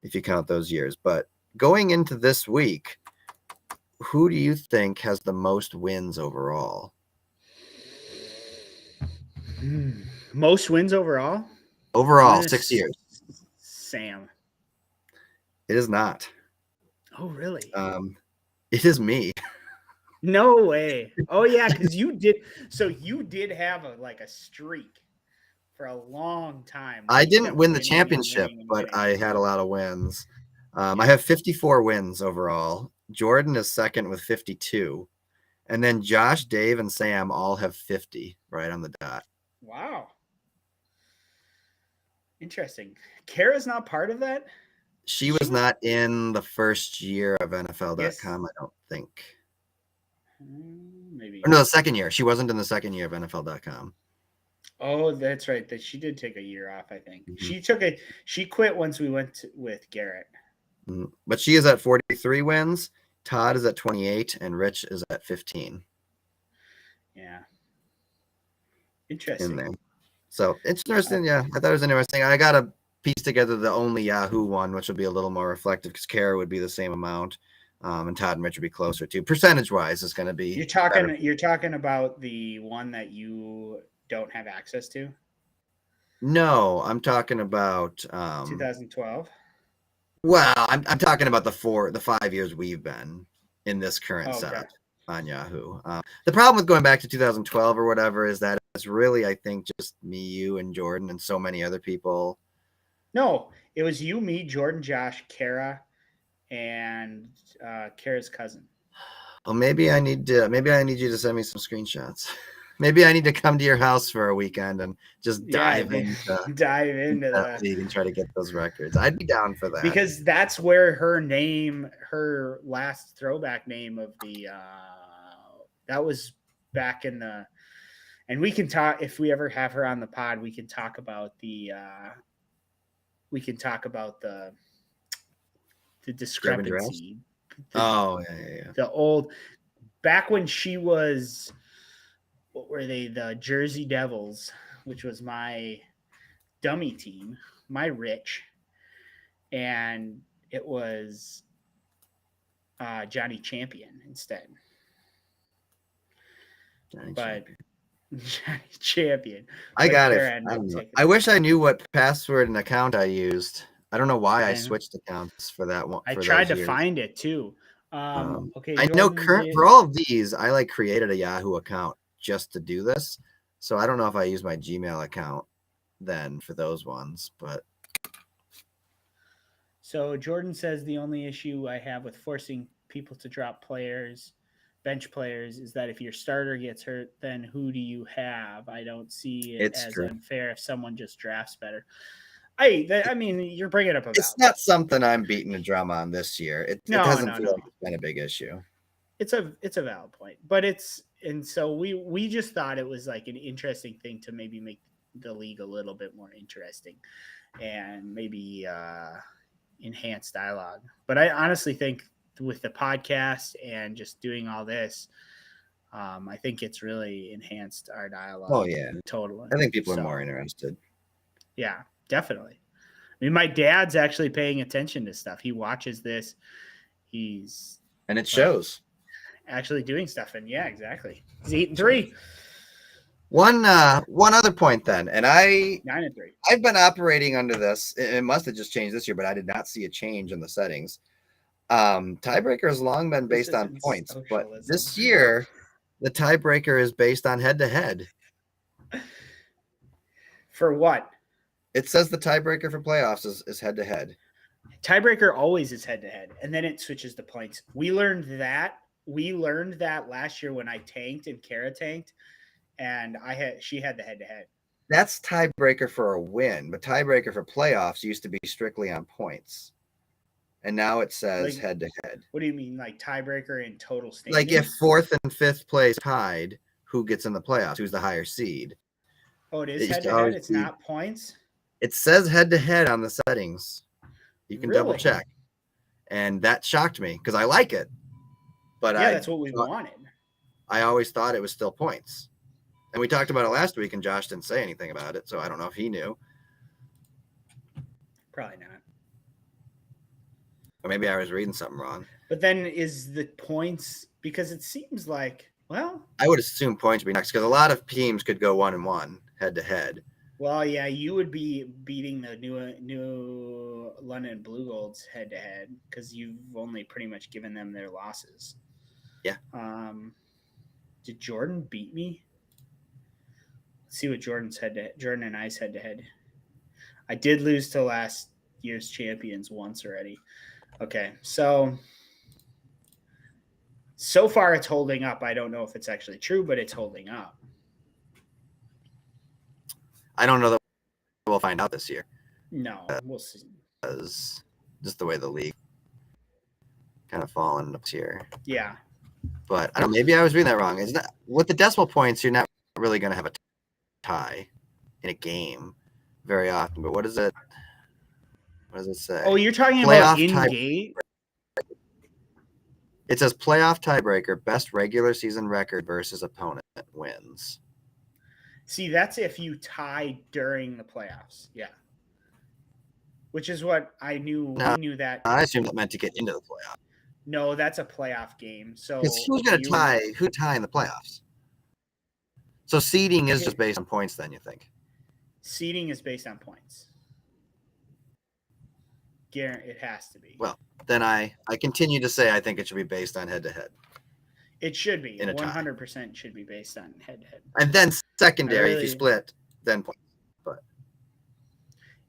if you count those years. But going into this week, who do you think has the most wins overall? Most wins overall? Overall, 6 years. Sam. It is not. Oh, really? It is me. No way. Oh, yeah, because you did. So you did have a streak for a long time. I didn't win the championship, but I had a lot of wins. I have 54 wins overall. Jordan is second with 52. And then Josh, Dave, and Sam all have 50 right on the dot. Wow. Interesting. Kara's not part of that? She was not in the first year of NFL.com, I don't think. Maybe. Or no, the second year. She wasn't in the second year of NFL.com. Oh, that's right. That she did take a year off, I think. Mm-hmm. She quit once we went with Garrett. Mm-hmm. But she is at 43 wins. Todd is at 28, and Rich is at 15. Yeah. Interesting. In there. So interesting. Yeah, I thought it was interesting. I got to piece together the only Yahoo one, which will be a little more reflective because Kara would be the same amount, and Todd and Rich would be closer to. Percentage-wise, it's going to be. You're talking about the one that you don't have access to? No, I'm talking about 2012. Well, I'm talking about the 5 years we've been in this current setup on Yahoo. The problem with going back to 2012 or whatever is that it's really, I think, just me, you, and Jordan, and so many other people. No, it was you, me, Jordan, Josh, Kara, and Kara's cousin. Well, maybe I need you to send me some screenshots. Maybe I need to come to your house for a weekend and just dive into that league and try to get those records. I'd be down for that because that's where her last throwback name of the that was back in the. And we can talk if we ever have her on the pod. We can talk about the discrepancy. The old back when she was. What were they? The Jersey Devils, which was my dummy team, my Rich, and it was Johnny Champion instead. Johnny Champion. I got it. I wish I knew what password and account I used. I don't know why I switched accounts for that one. I tried to find it too. Okay, I know for all of these, I created a Yahoo account just to do this. So I don't know if I use my Gmail account then for those ones, but. So Jordan says the only issue I have with forcing people to drop bench players, is that if your starter gets hurt, then who do you have? I don't see it as unfair if someone just drafts better. I mean, you're bringing up It's not something I'm beating a drum on this year. It doesn't feel like it's been a big issue. It's a valid point, but and so we just thought it was an interesting thing to maybe make the league a little bit more interesting and maybe enhance dialogue. But I honestly think with the podcast and just doing all this, I think it's really enhanced our dialogue. Oh yeah, totally. I think people are more interested. Yeah, definitely. I mean, my dad's actually paying attention to stuff. He watches this. And it shows. Actually doing stuff, and yeah, exactly. He's 8-3. One other point then, and 9-3. I've been operating under this. It must have just changed this year, but I did not see a change in the settings. Tiebreaker has long been based on points, but this year the tiebreaker is based on head-to-head. For what? It says the tiebreaker for playoffs is head-to-head. Tiebreaker always is head-to-head, and then it switches to points. We learned that last year when I tanked and Kara tanked, and she had the head-to-head. That's tiebreaker for a win, but tiebreaker for playoffs used to be strictly on points. And now it says head-to-head. What do you mean, like tiebreaker in total standings? Like if 4th and 5th place tied, who gets in the playoffs? Who's the higher seed? Oh, it is head-to-head? It's not points? It says head-to-head on the settings. You can double check. And that shocked me because I like it. But that's what we wanted. I always thought it was still points. And we talked about it last week, and Josh didn't say anything about it, so I don't know if he knew. Probably not. Or maybe I was reading something wrong. But then is the points, because it seems like, well, I would assume points would be next because a lot of teams could go 1-1 head-to-head. Well, yeah, you would be beating the new London Blue Golds head-to-head because you've only pretty much given them their losses. Yeah. Did Jordan beat me? Let's see what Jordan and I's head-to-head. I did lose to last year's champions once already. Okay, so far it's holding up. I don't know if it's actually true, but it's holding up. I don't know that we'll find out this year. No, we'll see. Because just the way the league kind of fallen up here. Yeah. But I don't know, maybe I was reading that wrong. It's not with the decimal points, you're not really going to have a tie in a game very often. But what does it say? Oh, you're talking about in-game? It says playoff tiebreaker, best regular season record versus opponent wins. See, that's if you tie during the playoffs. Yeah. Which is what I knew. No, we knew that. I assumed that meant to get into the playoff. No, that's a playoff game. So who's going to tie? Who tie in the playoffs? So seeding is just based on points, then you think? Seeding is based on points. It has to be. Well, then I continue to say I think it should be based on head-to-head. It should be. 100% should be based on head-to-head. And then secondary, if you split, then points. But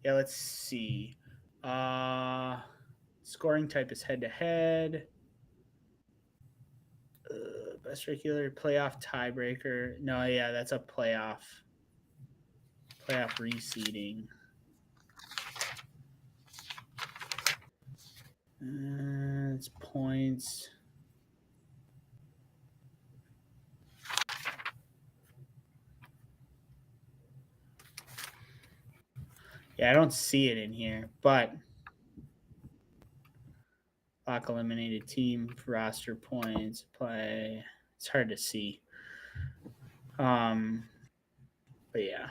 yeah, let's see. Scoring type is head-to-head. Best regular playoff tiebreaker. No, yeah, that's a playoff reseeding. It's points. Yeah, I don't see it in here, but lock eliminated team, roster points, play. It's hard to see. But yeah.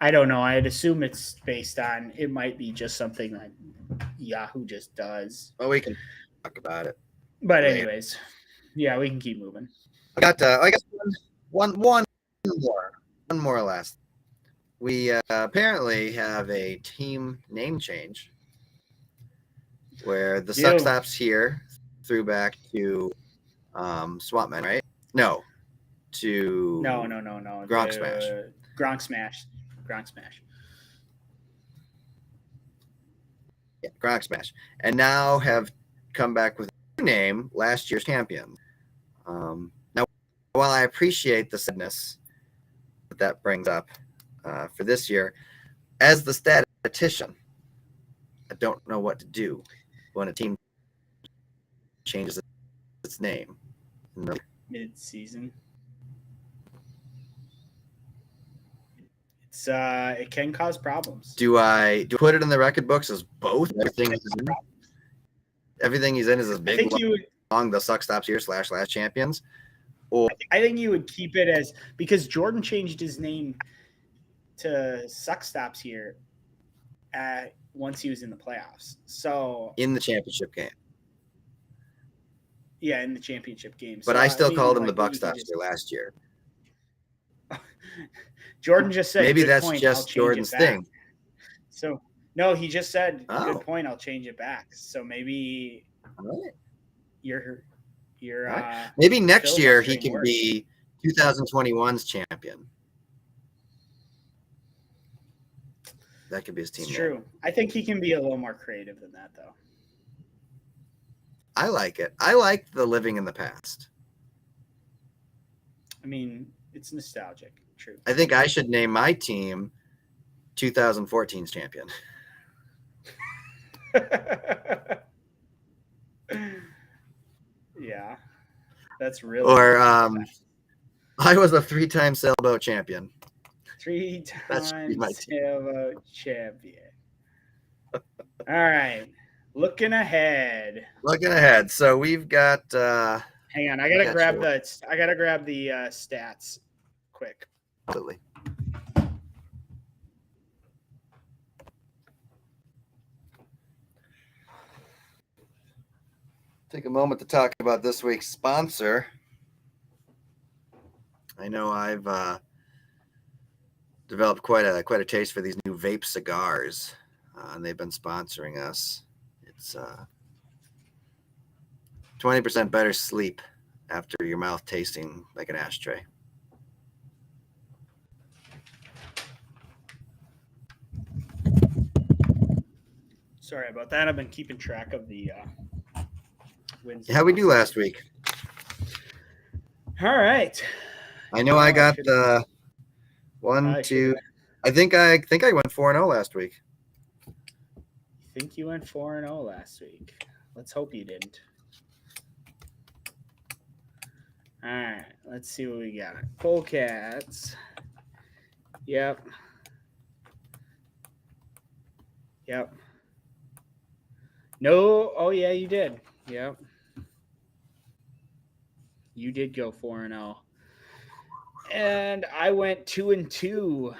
I don't know. I'd assume it's based on, it might be just something that Yahoo just does. Well, we can talk about it. But anyways, yeah, we can keep moving. I got, I guess, one more last. We apparently have a team name change where the Suck Stops here threw back to Swapman, right? No. No. Gronk Smash. Gronk Smash. Yeah, Gronk Smash. And now have come back with a new name, last year's champion. Now, while I appreciate the sadness that brings up for this year, as the statistician, I don't know what to do when a team changes its name mid-season. It can cause problems. Do I put it in the record books as both? Everything he's in is as big long the Suck Stops here / last champions. Or I think you would keep it as, because Jordan changed his name to Suck Stops here once he was in the playoffs. So in the championship game. Yeah, in the championship game. But so, I still called him the Buck Stops here last year. You're just said maybe that's point, just Jordan's thing. So no, he just said good point. I'll change it back. So maybe you're maybe next year he can be 2021's champion. That could be his team It's name. true. I think he can be a little more creative than that, though. I like it. I like the living in the past. I mean, it's nostalgic. True. I think I should name my team 2014's champion. Yeah, that's really. Or I was a 3-time sailboat champion. 3-time sailboat champion. All right, looking ahead. So we've got. Hang on, I gotta grab the stats quick. Absolutely. Take a moment to talk about this week's sponsor. I know I've developed quite a taste for these new vape cigars, and they've been sponsoring us. It's 20% better sleep after your mouth tasting like an ashtray. Sorry about that. I've been keeping track of the wins. How'd we do last week? All right. I know I got 1, 2. I think I went 4-0 last week. You think you went 4-0 last week? Let's hope you didn't. All right, let's see what we got. Polecats. Yep. No. Oh yeah, you did. Yep. You did go 4-0. And I went 2-2.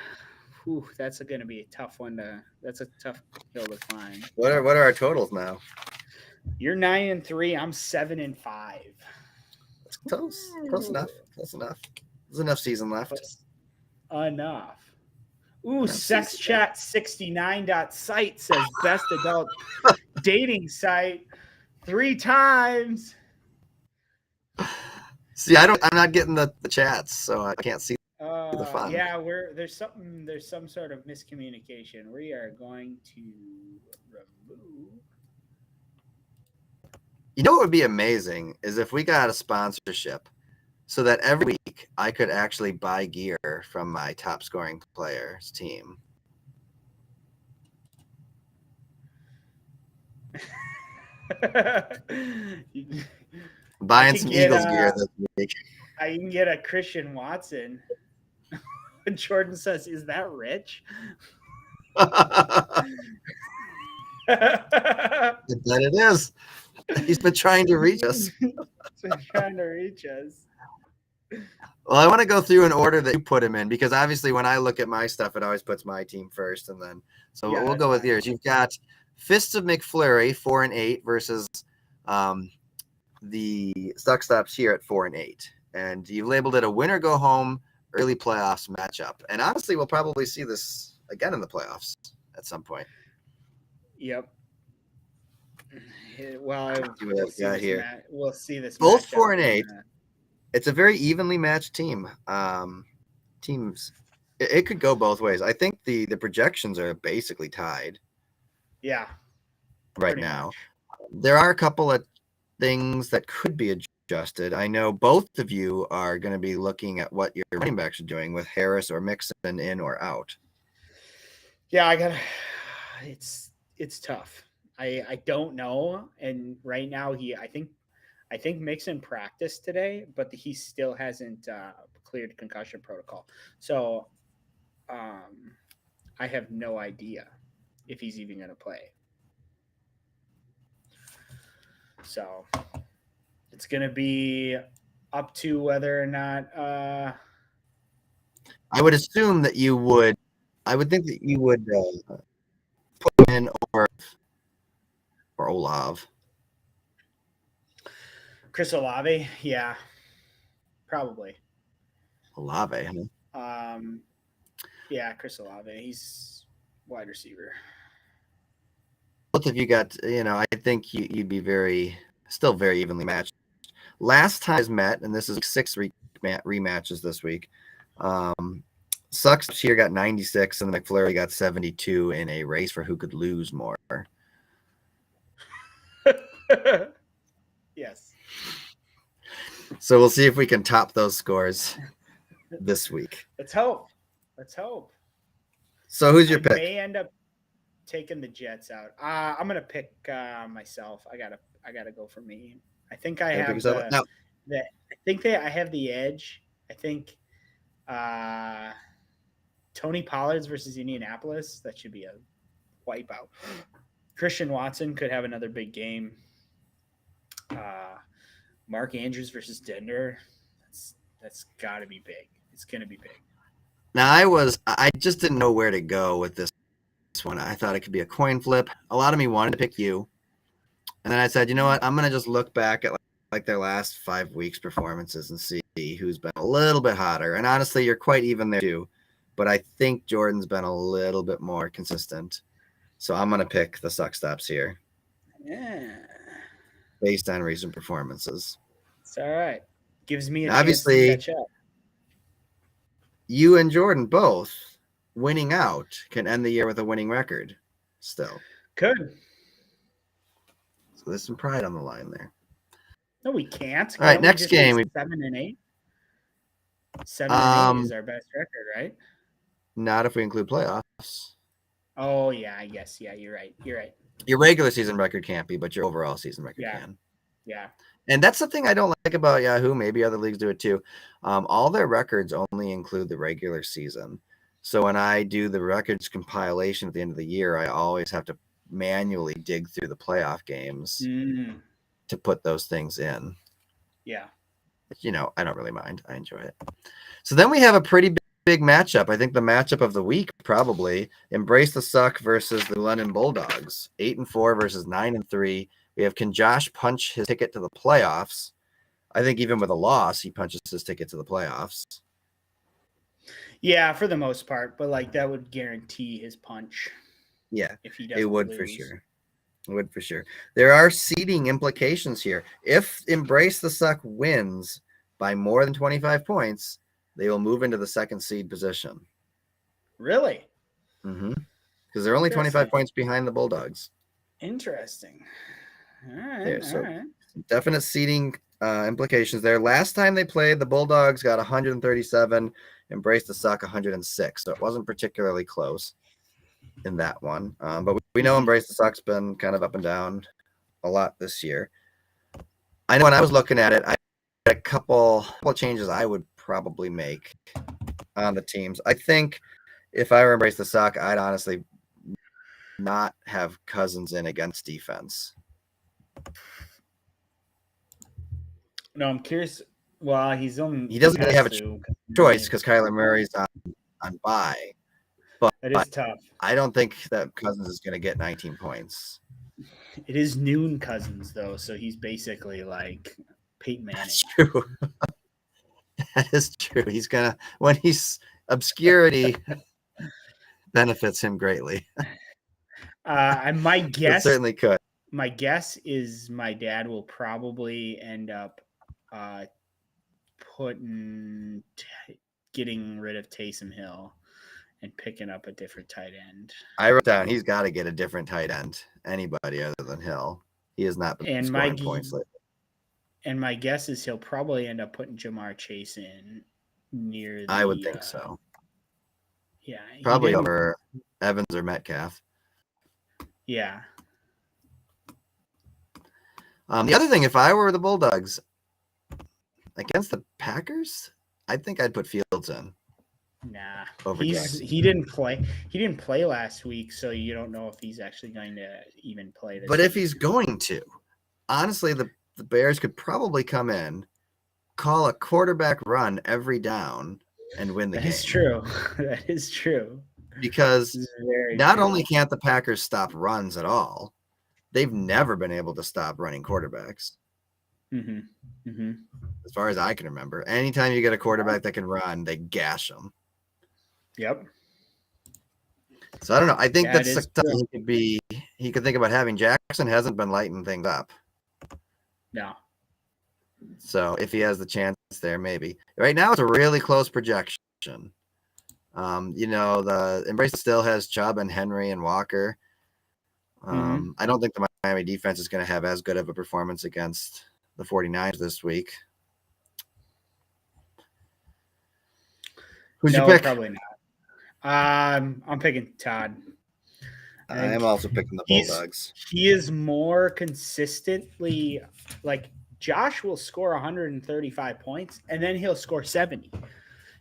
Whew, that's going to be a tough one that's a tough hill to climb. What are our totals now? You're 9-3. I'm 7-5. Close enough. There's enough season left. Enough. Ooh, Sex Chat 69.site says best adult dating site 3 times. See, I'm not getting the chats, so I can't see the fun. Yeah, there's some sort of miscommunication. We are going to remove. You know what would be amazing is if we got a sponsorship so that every week I could actually buy gear from my top scoring player's team. Buying some Eagles gear this week. I can get a Christian Watson. Jordan says, "Is that rich?" I bet it is. He's been trying to reach us. Well, I want to go through an order that you put him in because obviously when I look at my stuff, it always puts my team first, and then we'll go with yours. You've got Fists of McFlurry 4-8 versus the Stuck Stops here at 4-8, and you've labeled it a winner go home early playoffs matchup. And honestly, we'll probably see this again in the playoffs at some point. Yep. Well, we'll see this. Both 4-8. It's a very evenly matched team. Teams, it could go both ways. I think the projections are basically tied. Yeah. Right now, there are a couple of things that could be adjusted. I know both of you are going to be looking at what your running backs are doing with Harris or Mixon in or out. Yeah, it's tough. I don't know. And right now I think Mixon practiced today, but he still hasn't cleared concussion protocol. So I have no idea if he's even going to play. So it's going to be up to whether or not. I would assume that you would. I would think that you would put him in or Olav. Chris Olave, yeah, probably. Olave, huh? Yeah, Chris Olave. He's wide receiver. Both of you got, I think you'd be still very evenly matched. Last time is met, and this is 6 rematches this week. Sucks here got 96, and McFlurry got 72 in a race for who could lose more. Yes. So we'll see if we can top those scores this week. Let's hope. So who's your I pick? may end up taking the Jets out. I'm gonna pick myself. I gotta go for me. I think I have I have the edge. I think Tony Pollard's versus Indianapolis. That should be a wipeout. Christian Watson could have another big game. Mark Andrews versus Denver. That's got to be big. It's gonna be big. Now I just didn't know where to go with this one. I thought it could be a coin flip. A lot of me wanted to pick you, and then I said, you know what? I'm gonna just look back at like their last 5 weeks performances and see who's been a little bit hotter. And honestly, you're quite even there too, but I think Jordan's been a little bit more consistent. So I'm gonna pick the suck stops here. Yeah. Based on recent performances. It's all right. Gives me a obviously chance to catch up. You and Jordan both winning out can end the year with a winning record still. Could. So there's some pride on the line there. No, we can't. All right, next game. 7-8. 7-8 is our best record, right? Not if we include playoffs. Oh, yeah, I guess. Yeah, you're right. Your regular season record can't be, but your overall season record can. Yeah. And that's something I don't like about Yahoo. Maybe other leagues do it too. All their records only include the regular season. So when I do the records compilation at the end of the year, I always have to manually dig through the playoff games to put those things in. Yeah. You know, I don't really mind. I enjoy it. So then we have a pretty big matchup. I think the matchup of the week probably Embrace the Suck versus the London Bulldogs. 8-4 versus 9-3. We have, can Josh punch his ticket to the playoffs? I think even with a loss, he punches his ticket to the playoffs. Yeah, for the most part, but like that would guarantee his punch. Yeah, if he doesn't it would lose. for sure. It would for sure. There are seeding implications here. If Embrace the Suck wins by more than 25 points, they will move into the second seed position. Really? Mm-hmm. Because they're only 25 points behind the Bulldogs. Interesting. All right. There, so definite seeding implications there. Last time they played, the Bulldogs got 137, Embrace the Suck 106. So it wasn't particularly close in that one. But we know Embrace the Suck's been kind of up and down a lot this year. I know when I was looking at it, I had a couple of changes I would probably make on the teams. I think if I were Embrace the Suck, I'd honestly not have Cousins in against defense. No, I'm curious. Well, he doesn't really have a choice because Kyler Murray's on bye. But that is tough. I don't think that Cousins is going to get 19 points. It is noon Cousins, though, so he's basically like Peyton Manning. That's true. That is true. He's going to, when he's obscurity benefits him greatly. My guess it certainly could. My guess is my dad will probably end up getting rid of Taysom Hill and picking up a different tight end. I wrote down he's got to get a different tight end. Anybody other than Hill. He has not been scoring points lately. And my guess is he'll probably end up putting Jamar Chase in near the... I would think so. Yeah. Probably over Evans or Metcalf. Yeah. The other thing, if I were the Bulldogs against the Packers, I think I'd put Fields in. Nah, over Jackson. He didn't play. He didn't play last week, so you don't know if he's actually going to even play this. But if he's going to, honestly, the Bears could probably come in, call a quarterback run every down, and win the game. That's true. That is true. Because not only can't the Packers stop runs at all, they've never been able to stop running quarterbacks. Mm-hmm. Mm-hmm. As far as I can remember, anytime you get a quarterback that can run, they gash them. Yep. So I don't know. I think that's something he could think about having. Jackson hasn't been lighting things up. No. So if he has the chance there, maybe. Right now it's a really close projection. The Embrace still has Chubb and Henry and Walker. I don't think the Miami defense is going to have as good of a performance against the 49ers this week. Who's your pick? Probably not. I'm picking Todd. I am also picking the Bulldogs. He is more consistently like Josh will score 135 points and then he'll score 70.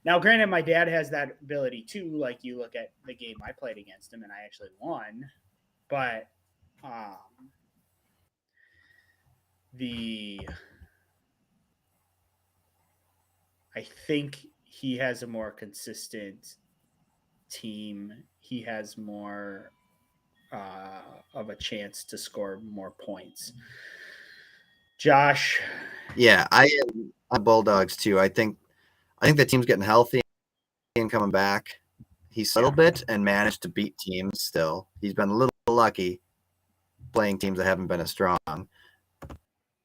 Now, granted, my dad has that ability too. Like you look at the game I played against him and I actually won, but I think he has a more consistent team. He has more of a chance to score more points. Josh. Yeah, I am Bulldogs too. I think the team's getting healthy and coming back. He's a little bit and managed to beat teams still. He's been a little lucky playing teams that haven't been as strong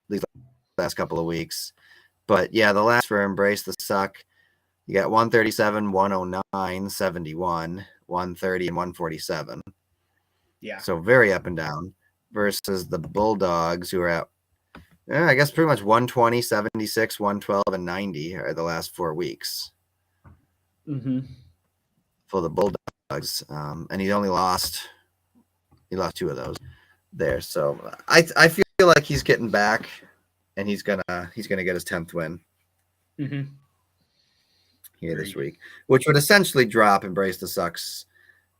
these last couple of weeks. But yeah, the last for Embrace the Suck, you got 137, 109, 71, 130, and 147. Yeah. So very up and down versus the Bulldogs, who are at, I guess, pretty much 120, 76, 112, and 90 are the last 4 weeks for the Bulldogs. And he only lost 2 of those there. So I feel like he's getting back, and he's gonna get his 10th win here this week, which would essentially drop Embrace the Suck's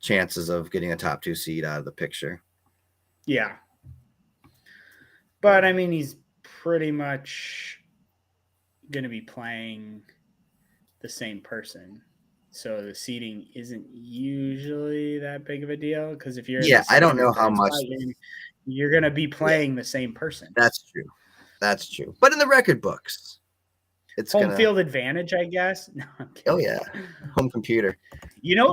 chances of getting a top 2 seed out of the picture. Yeah. But I mean, he's pretty much going to be playing the same person. So the seeding isn't usually that big of a deal because if you're I don't know how much you're going to be playing the same person. That's true. But in the record books, it's home field advantage, I guess. No, oh yeah, home computer.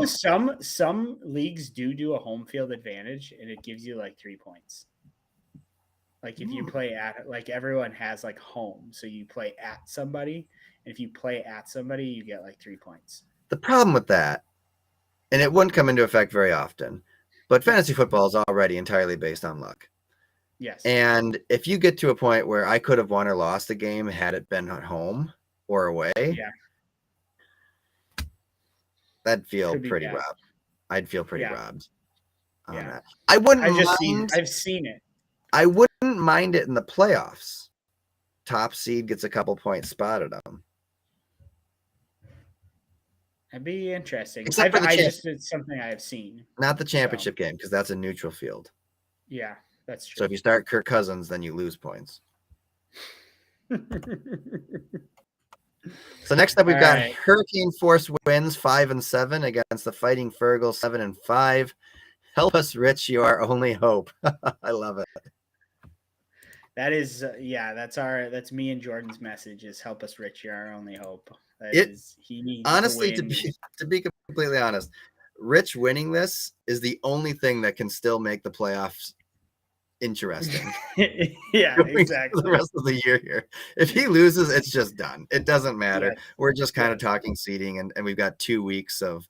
Some leagues do a home field advantage, and it gives you like 3 points. Like if you play at, like everyone has like home, so you play at somebody, and if you play at somebody, you get like 3 points. The problem with that, and it wouldn't come into effect very often, but fantasy football is already entirely based on luck. Yes. And if you get to a point where I could have won or lost the game had it been at home or away, that'd feel pretty robbed. I'd feel pretty robbed on that. I wouldn't mind. I've seen it. I wouldn't mind it in the playoffs. Top seed gets a couple points spotted on them. That'd be interesting. It's something I have seen. Not the championship game, because that's a neutral field. Yeah, that's true. So if you start Kirk Cousins, then you lose points. So next up, we've got Hurricane Force wins 5-7 against the Fighting Fergals 7-5. Help us, Rich. You are only hope. I love it. That is, that's me and Jordan's message is help us, Rich. You're our only hope. He needs honestly, to be completely honest, Rich winning this is the only thing that can still make the playoffs interesting. Yeah, exactly. The rest of the year here. If he loses, it's just done. It doesn't matter. Yes. We're just kind of talking seeding, and we've got 2 weeks of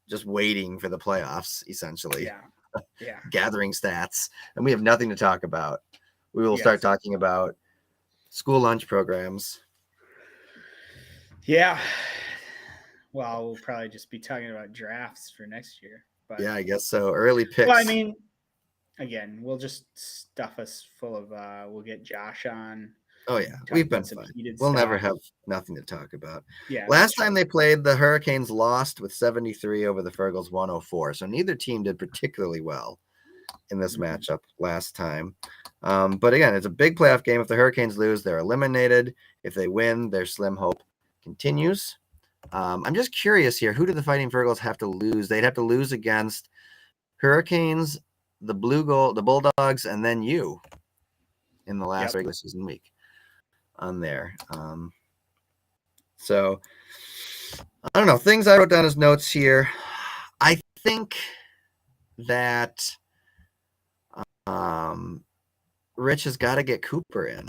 just waiting for the playoffs, essentially. Yeah. Gathering stats, and we have nothing to talk about. We will start talking about school lunch programs. Yeah. Well, we'll probably just be talking about drafts for next year. But yeah, I guess so. Early picks. Well, I mean, again, we'll just stuff us full of we'll get Josh on. Oh yeah, we've been fine. We'll never have nothing to talk about. Yeah. Last time they played, the Hurricanes lost with 73 over the Fergals 104. So neither team did particularly well in this matchup last time. But again, it's a big playoff game. If the Hurricanes lose, they're eliminated. If they win, their slim hope continues. I'm just curious here. Who do the Fighting Fergals have to lose? They'd have to lose against Hurricanes, the Bulldogs, and then you in the last regular season week on there. So I don't know. Things I wrote down as notes here. I think that Rich has got to get Cooper in.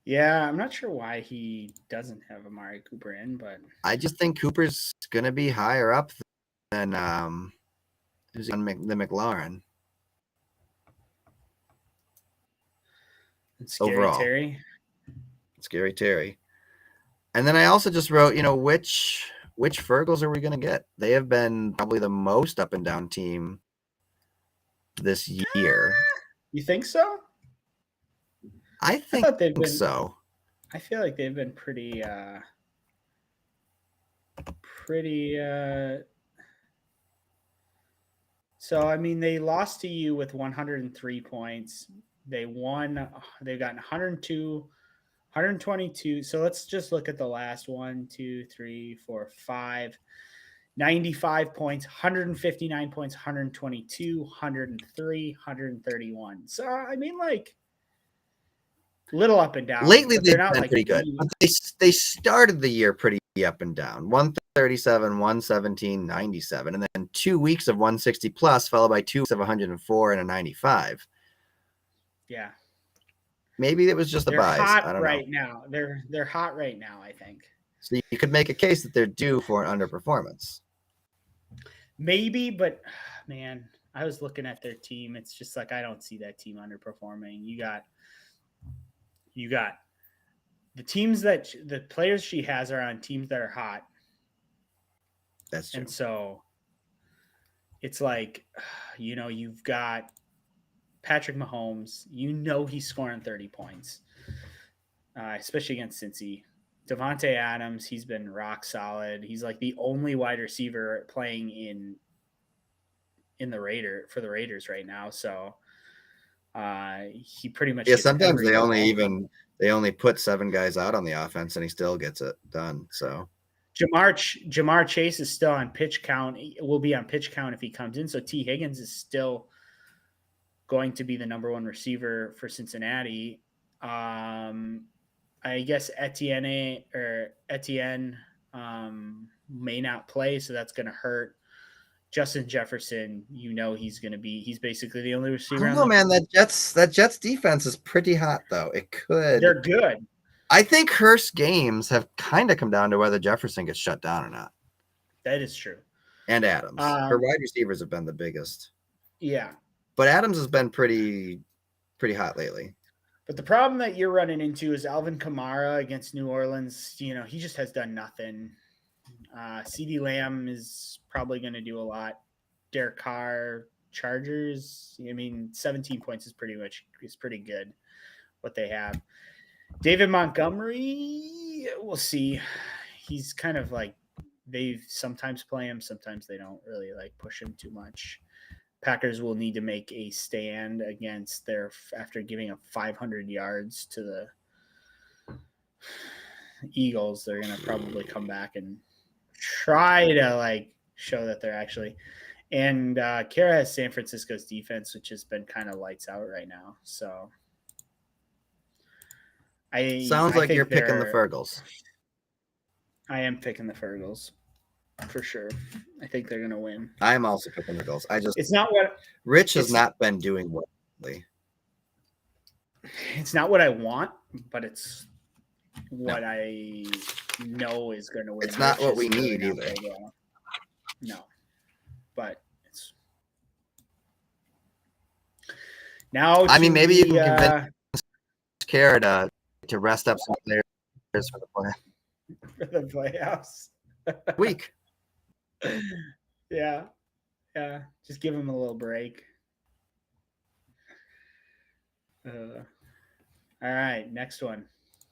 Yeah, I'm not sure why he doesn't have Amari Cooper in, but I just think Cooper's going to be higher up than who's on the McLaurin. Scary overall. Terry. Scary Terry. And then I also just wrote, which Fergals are we going to get? They have been probably the most up and down team this year. You think so? I think so. I feel like they've been pretty so I mean they lost to you with 103 points. They've gotten 102, 122. So let's just look at the last 1, 2, 3, 4, 5. 95 points, 159 points, 122, 103, 131. So I mean, like, little up and down. Lately, they've not been like pretty good. But they started the year pretty up and down. 137, 117, 97, and then 2 weeks of 160 plus, followed by 2 weeks of 104 and a 95. Yeah. Maybe it was just the buys. I don't know. Now. They're hot right now, I think. So you could make a case that they're due for an underperformance. Maybe, but man, I was looking at their team. It's just like I don't see that team underperforming. You got the teams that the players she has are on teams that are hot. That's true. And so it's like, you've got Patrick Mahomes. He's scoring 30 points, especially against Cincy. Devontae Adams, he's been rock solid. He's like the only wide receiver playing in the Raiders right now. So he pretty much sometimes they only put 7 guys out on the offense and he still gets it done. So Jamar Chase is still on pitch count. Will be on pitch count if he comes in. So T. Higgins is still going to be the number 1 receiver for Cincinnati. I guess Etienne may not play, so that's going to hurt. Justin Jefferson, he's going to be. He's basically the only receiver. I don't know, man. That Jets defense is pretty hot, though. They're good. I think Hurst's games have kind of come down to whether Jefferson gets shut down or not. That is true. And Adams. Her wide receivers have been the biggest. Yeah. But Adams has been pretty hot lately. But the problem that you're running into is Alvin Kamara against New Orleans. He just has done nothing. CeeDee Lamb is probably going to do a lot. Derek Carr, Chargers. 17 points is pretty good what they have. David Montgomery, we'll see. He's kind of like they sometimes play him, sometimes they don't really like push him too much. Packers will need to make a stand against after giving up 500 yards to the Eagles. They're going to probably come back and try to show that they're actually. And Kara has San Francisco's defense, which has been kind of lights out right now. So sounds like you're picking the Fergals. I am picking the Fergals. For sure. I think they're going to win. I'm also picking the Eagles. It's not what Rich has not been doing well lately. It's not what I want, but it's what I know is going to win. It's not what we need either. No. But it's now. Maybe you can convince Kara to rest up some players for the playoffs. Week. Yeah. Just give him a little break. All right, next one.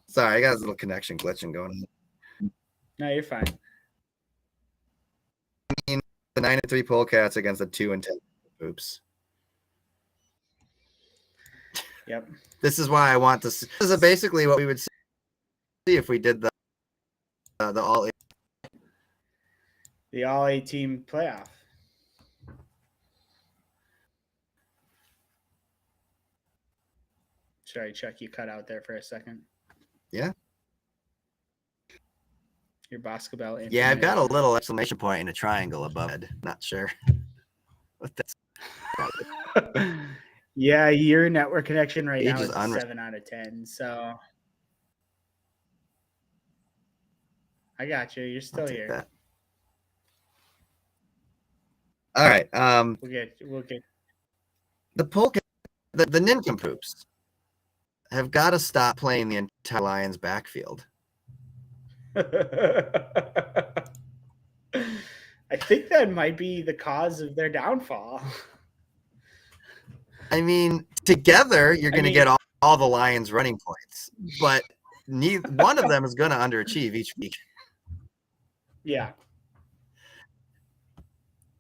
Sorry, I got a little connection glitching going on. No, you're fine. The 9-3 Polecats against the 2-10. Oops. Yep. This is why I want to see. This is basically what we would see if we did the all. The all 8-team playoff. Sorry, Chuck, you cut out there for a second. Yeah. Your basketball. Yeah, I've got a little exclamation point and a triangle above it. Not sure what that's. Yeah, your network connection right now is 7 out of 10. So I got you. You're still here. That. All right. We'll get the nincompoops have got to stop playing the entire Lions backfield. I think that might be the cause of their downfall. I mean, together you're going to get all the Lions running points, but neither one of them is going to underachieve each week. Yeah.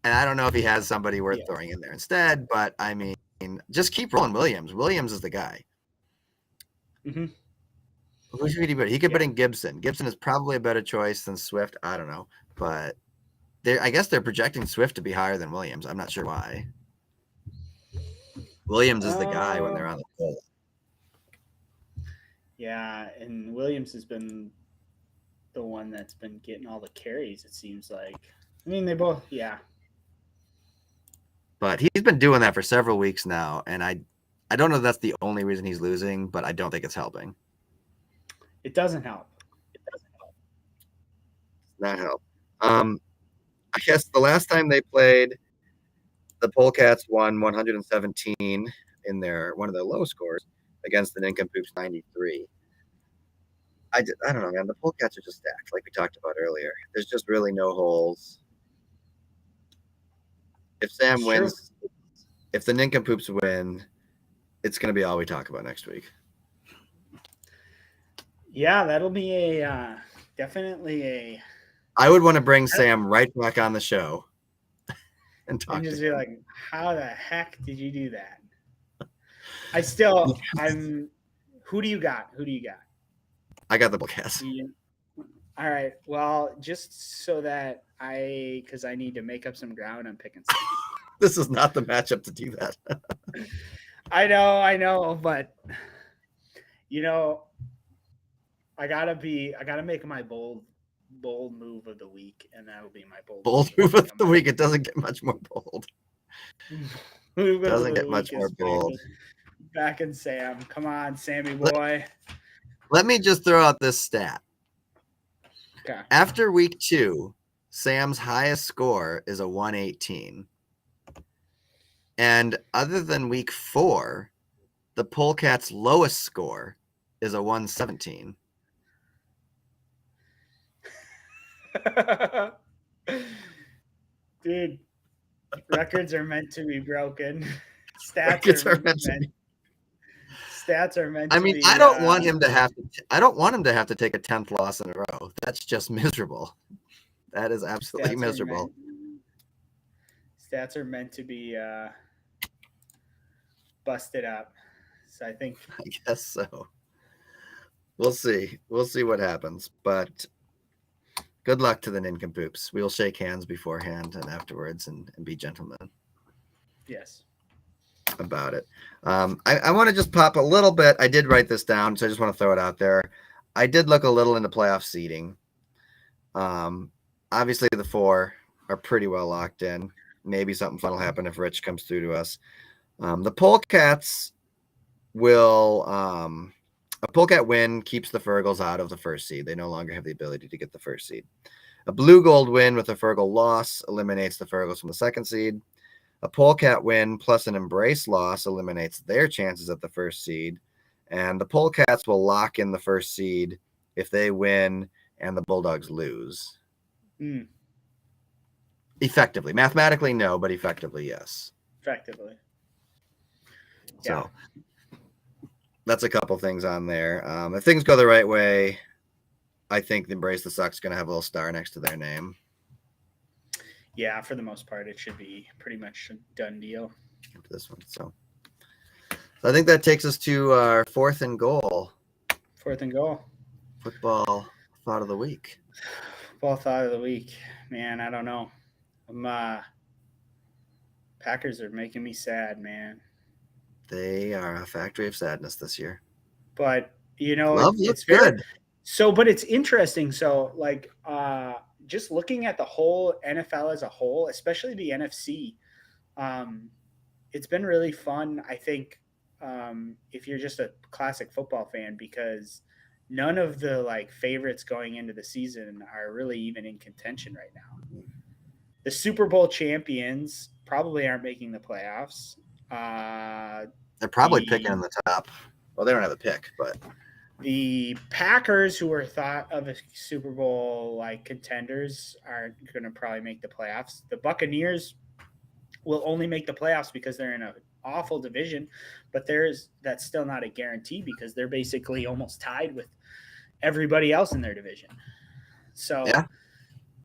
And I don't know if he has somebody worth throwing in there instead, but I mean, just keep rolling Williams. Williams is the guy. Mm-hmm. Who should he put? He could put in Gibson. Gibson is probably a better choice than Swift. I don't know, but I guess they're projecting Swift to be higher than Williams. I'm not sure why. Williams is the guy when they're on the pole. Yeah, and Williams has been the one that's been getting all the carries, it seems like. I mean, they both, But he's been doing that for several weeks now, and I don't know if that's the only reason he's losing, but I don't think it's helping. It doesn't help. Not help. I guess the last time they played, the Polecats won 117 in one of their low scores against the Nincompoops 93. I don't know, man. The Polecats are just stacked, like we talked about earlier. There's just really no holes. If Sam wins, if the Nincompoops win, it's going to be all we talk about next week. Yeah, that'll be definitely a. I would want to bring Sam right back on the show and talk and just to be him. like, how the heck did you do that? Who do you got? I got the Polecats. All right. Well, just so that because I need to make up some ground, I'm picking Sam. This is not the matchup to do that. I know, but I gotta make my bold move of the week, and that'll be my bold move of the week. It doesn't get much more bold. It doesn't get much more bold. Back in Sam. Come on, Sammy boy. Let me just throw out this stat. Okay. After week 2, Sam's highest score is a 118. And other than week 4, the Polecats' lowest score is a 117. Dude, records are meant to be broken. Stats are meant to be. Stats are meant I mean, to be, I don't want him to have to take a 10th loss in a row. That's just miserable. That is absolutely miserable. Stats are meant to be busted up. So I guess so. We'll see. We'll see what happens. But good luck to the Nincompoops. We'll shake hands beforehand and afterwards and be gentlemen. Yes. About it. I want to just pop a little bit. I did write this down, so I just want to throw it out there. I did look a little into playoff seeding. Obviously, the 4 are pretty well locked in. Maybe something fun will happen if Rich comes through to us. The Polecats will a Polecat win keeps the Fergals out of the first seed. They no longer have the ability to get the first seed. A Blue Gold win with a Fergal loss eliminates the Fergals from the second seed. A Polecat win plus an Embrace loss eliminates their chances at the first seed. And the Polecats will lock in the first seed if they win and the Bulldogs lose. Effectively. Mathematically, no, but effectively, yes. Effectively. So that's a couple things on there. If things go the right way, I think the Embrace the Suck's going to have a little star next to their name. Yeah, for the most part, it should be pretty much a done deal. This one. So I think that takes us to our 4th and goal. 4th and goal. Football thought of the week. Football thought of the week. Man, I don't know. Packers are making me sad, man. They are a factory of sadness this year. But, it's good. But it's interesting. So, just looking at the whole NFL as a whole, especially the NFC, it's been really fun, I think, if you're just a classic football fan, because none of the like favorites going into the season are really even in contention right now. The Super Bowl champions probably aren't making the playoffs. They're probably picking in the top. Well, they don't have a pick, but the Packers, who were thought of as Super Bowl like contenders, are going to probably make the playoffs. The Buccaneers will only make the playoffs because they're in an awful division, but that's still not a guarantee because they're basically almost tied with everybody else in their division. So yeah,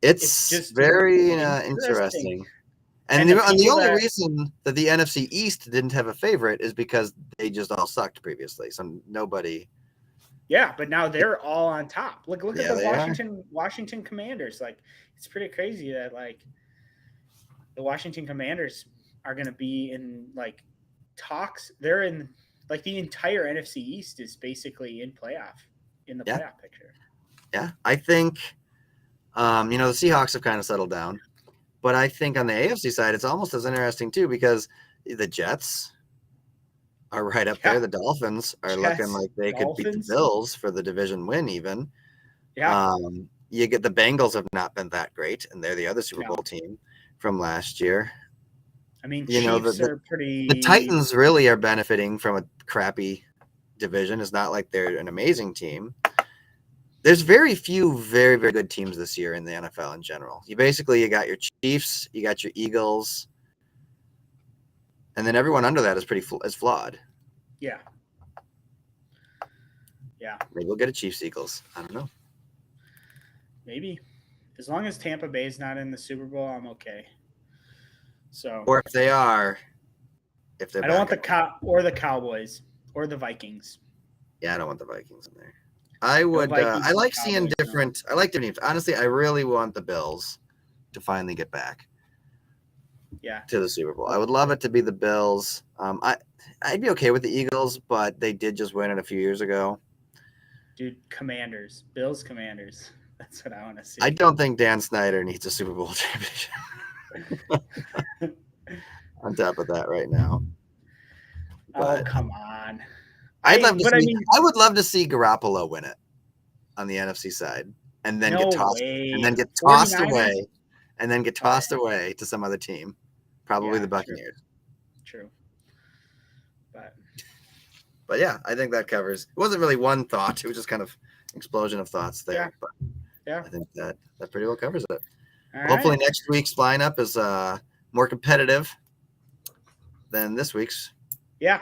it's just very interesting. And the only reason that the NFC East didn't have a favorite is because they just all sucked previously. So nobody. Yeah, but now they're all on top. Look at the Washington Commanders. Like, it's pretty crazy that like the Washington Commanders are going to be in like talks. They're in like the entire NFC East is basically in the playoff picture. Yeah, I think the Seahawks have kind of settled down. But I think on the AFC side, it's almost as interesting, too, because the Jets are right up there. The Dolphins are looking like they could beat the Bills for the division win even. Yeah. You get the Bengals have not been that great, and they're the other Super Bowl team from last year. I mean, Chiefs are pretty. The Titans really are benefiting from a crappy division. It's not like they're an amazing team. There's very few very, very good teams this year in the NFL in general. You got your Chiefs, you got your Eagles, and then everyone under that is flawed. Yeah. Yeah. Maybe we'll get a Chiefs Eagles. I don't know. Maybe. As long as Tampa Bay is not in the Super Bowl, I'm okay. So. Or if they are, I don't want the Cowboys or the Vikings. Yeah, I don't want the Vikings in there. I would. I like seeing different. I like different teams. Honestly, I really want the Bills to finally get back. Yeah. To the Super Bowl. I would love it to be the Bills. I'd be okay with the Eagles, but they did just win it a few years ago. Dude, Commanders. Bills Commanders. That's what I want to see. I don't think Dan Snyder needs a Super Bowl championship. On top of that right now. But, come on. I would love to see Garoppolo win it on the NFC side and then get tossed away to some other team. Probably the Buccaneers. True. But yeah, I think that covers. It wasn't really one thought. It was just kind of explosion of thoughts there. But I think that pretty well covers it. Hopefully next week's lineup is more competitive than this week's. Yeah.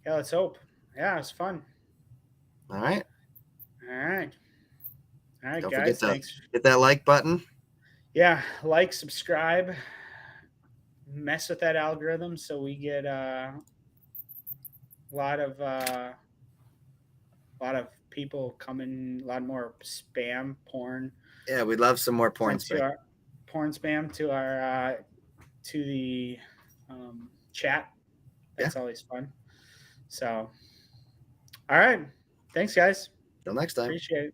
Yeah, let's hope. Yeah, it's fun. All right. Don't guys. Thanks. Hit that like button. Yeah, like, subscribe, mess with that algorithm so we get a lot of people coming, a lot more spam porn. Yeah, we'd love some more porn spam. Porn spam to our to the chat. That's always fun. So, all right. Thanks, guys. Till next time. Appreciate it.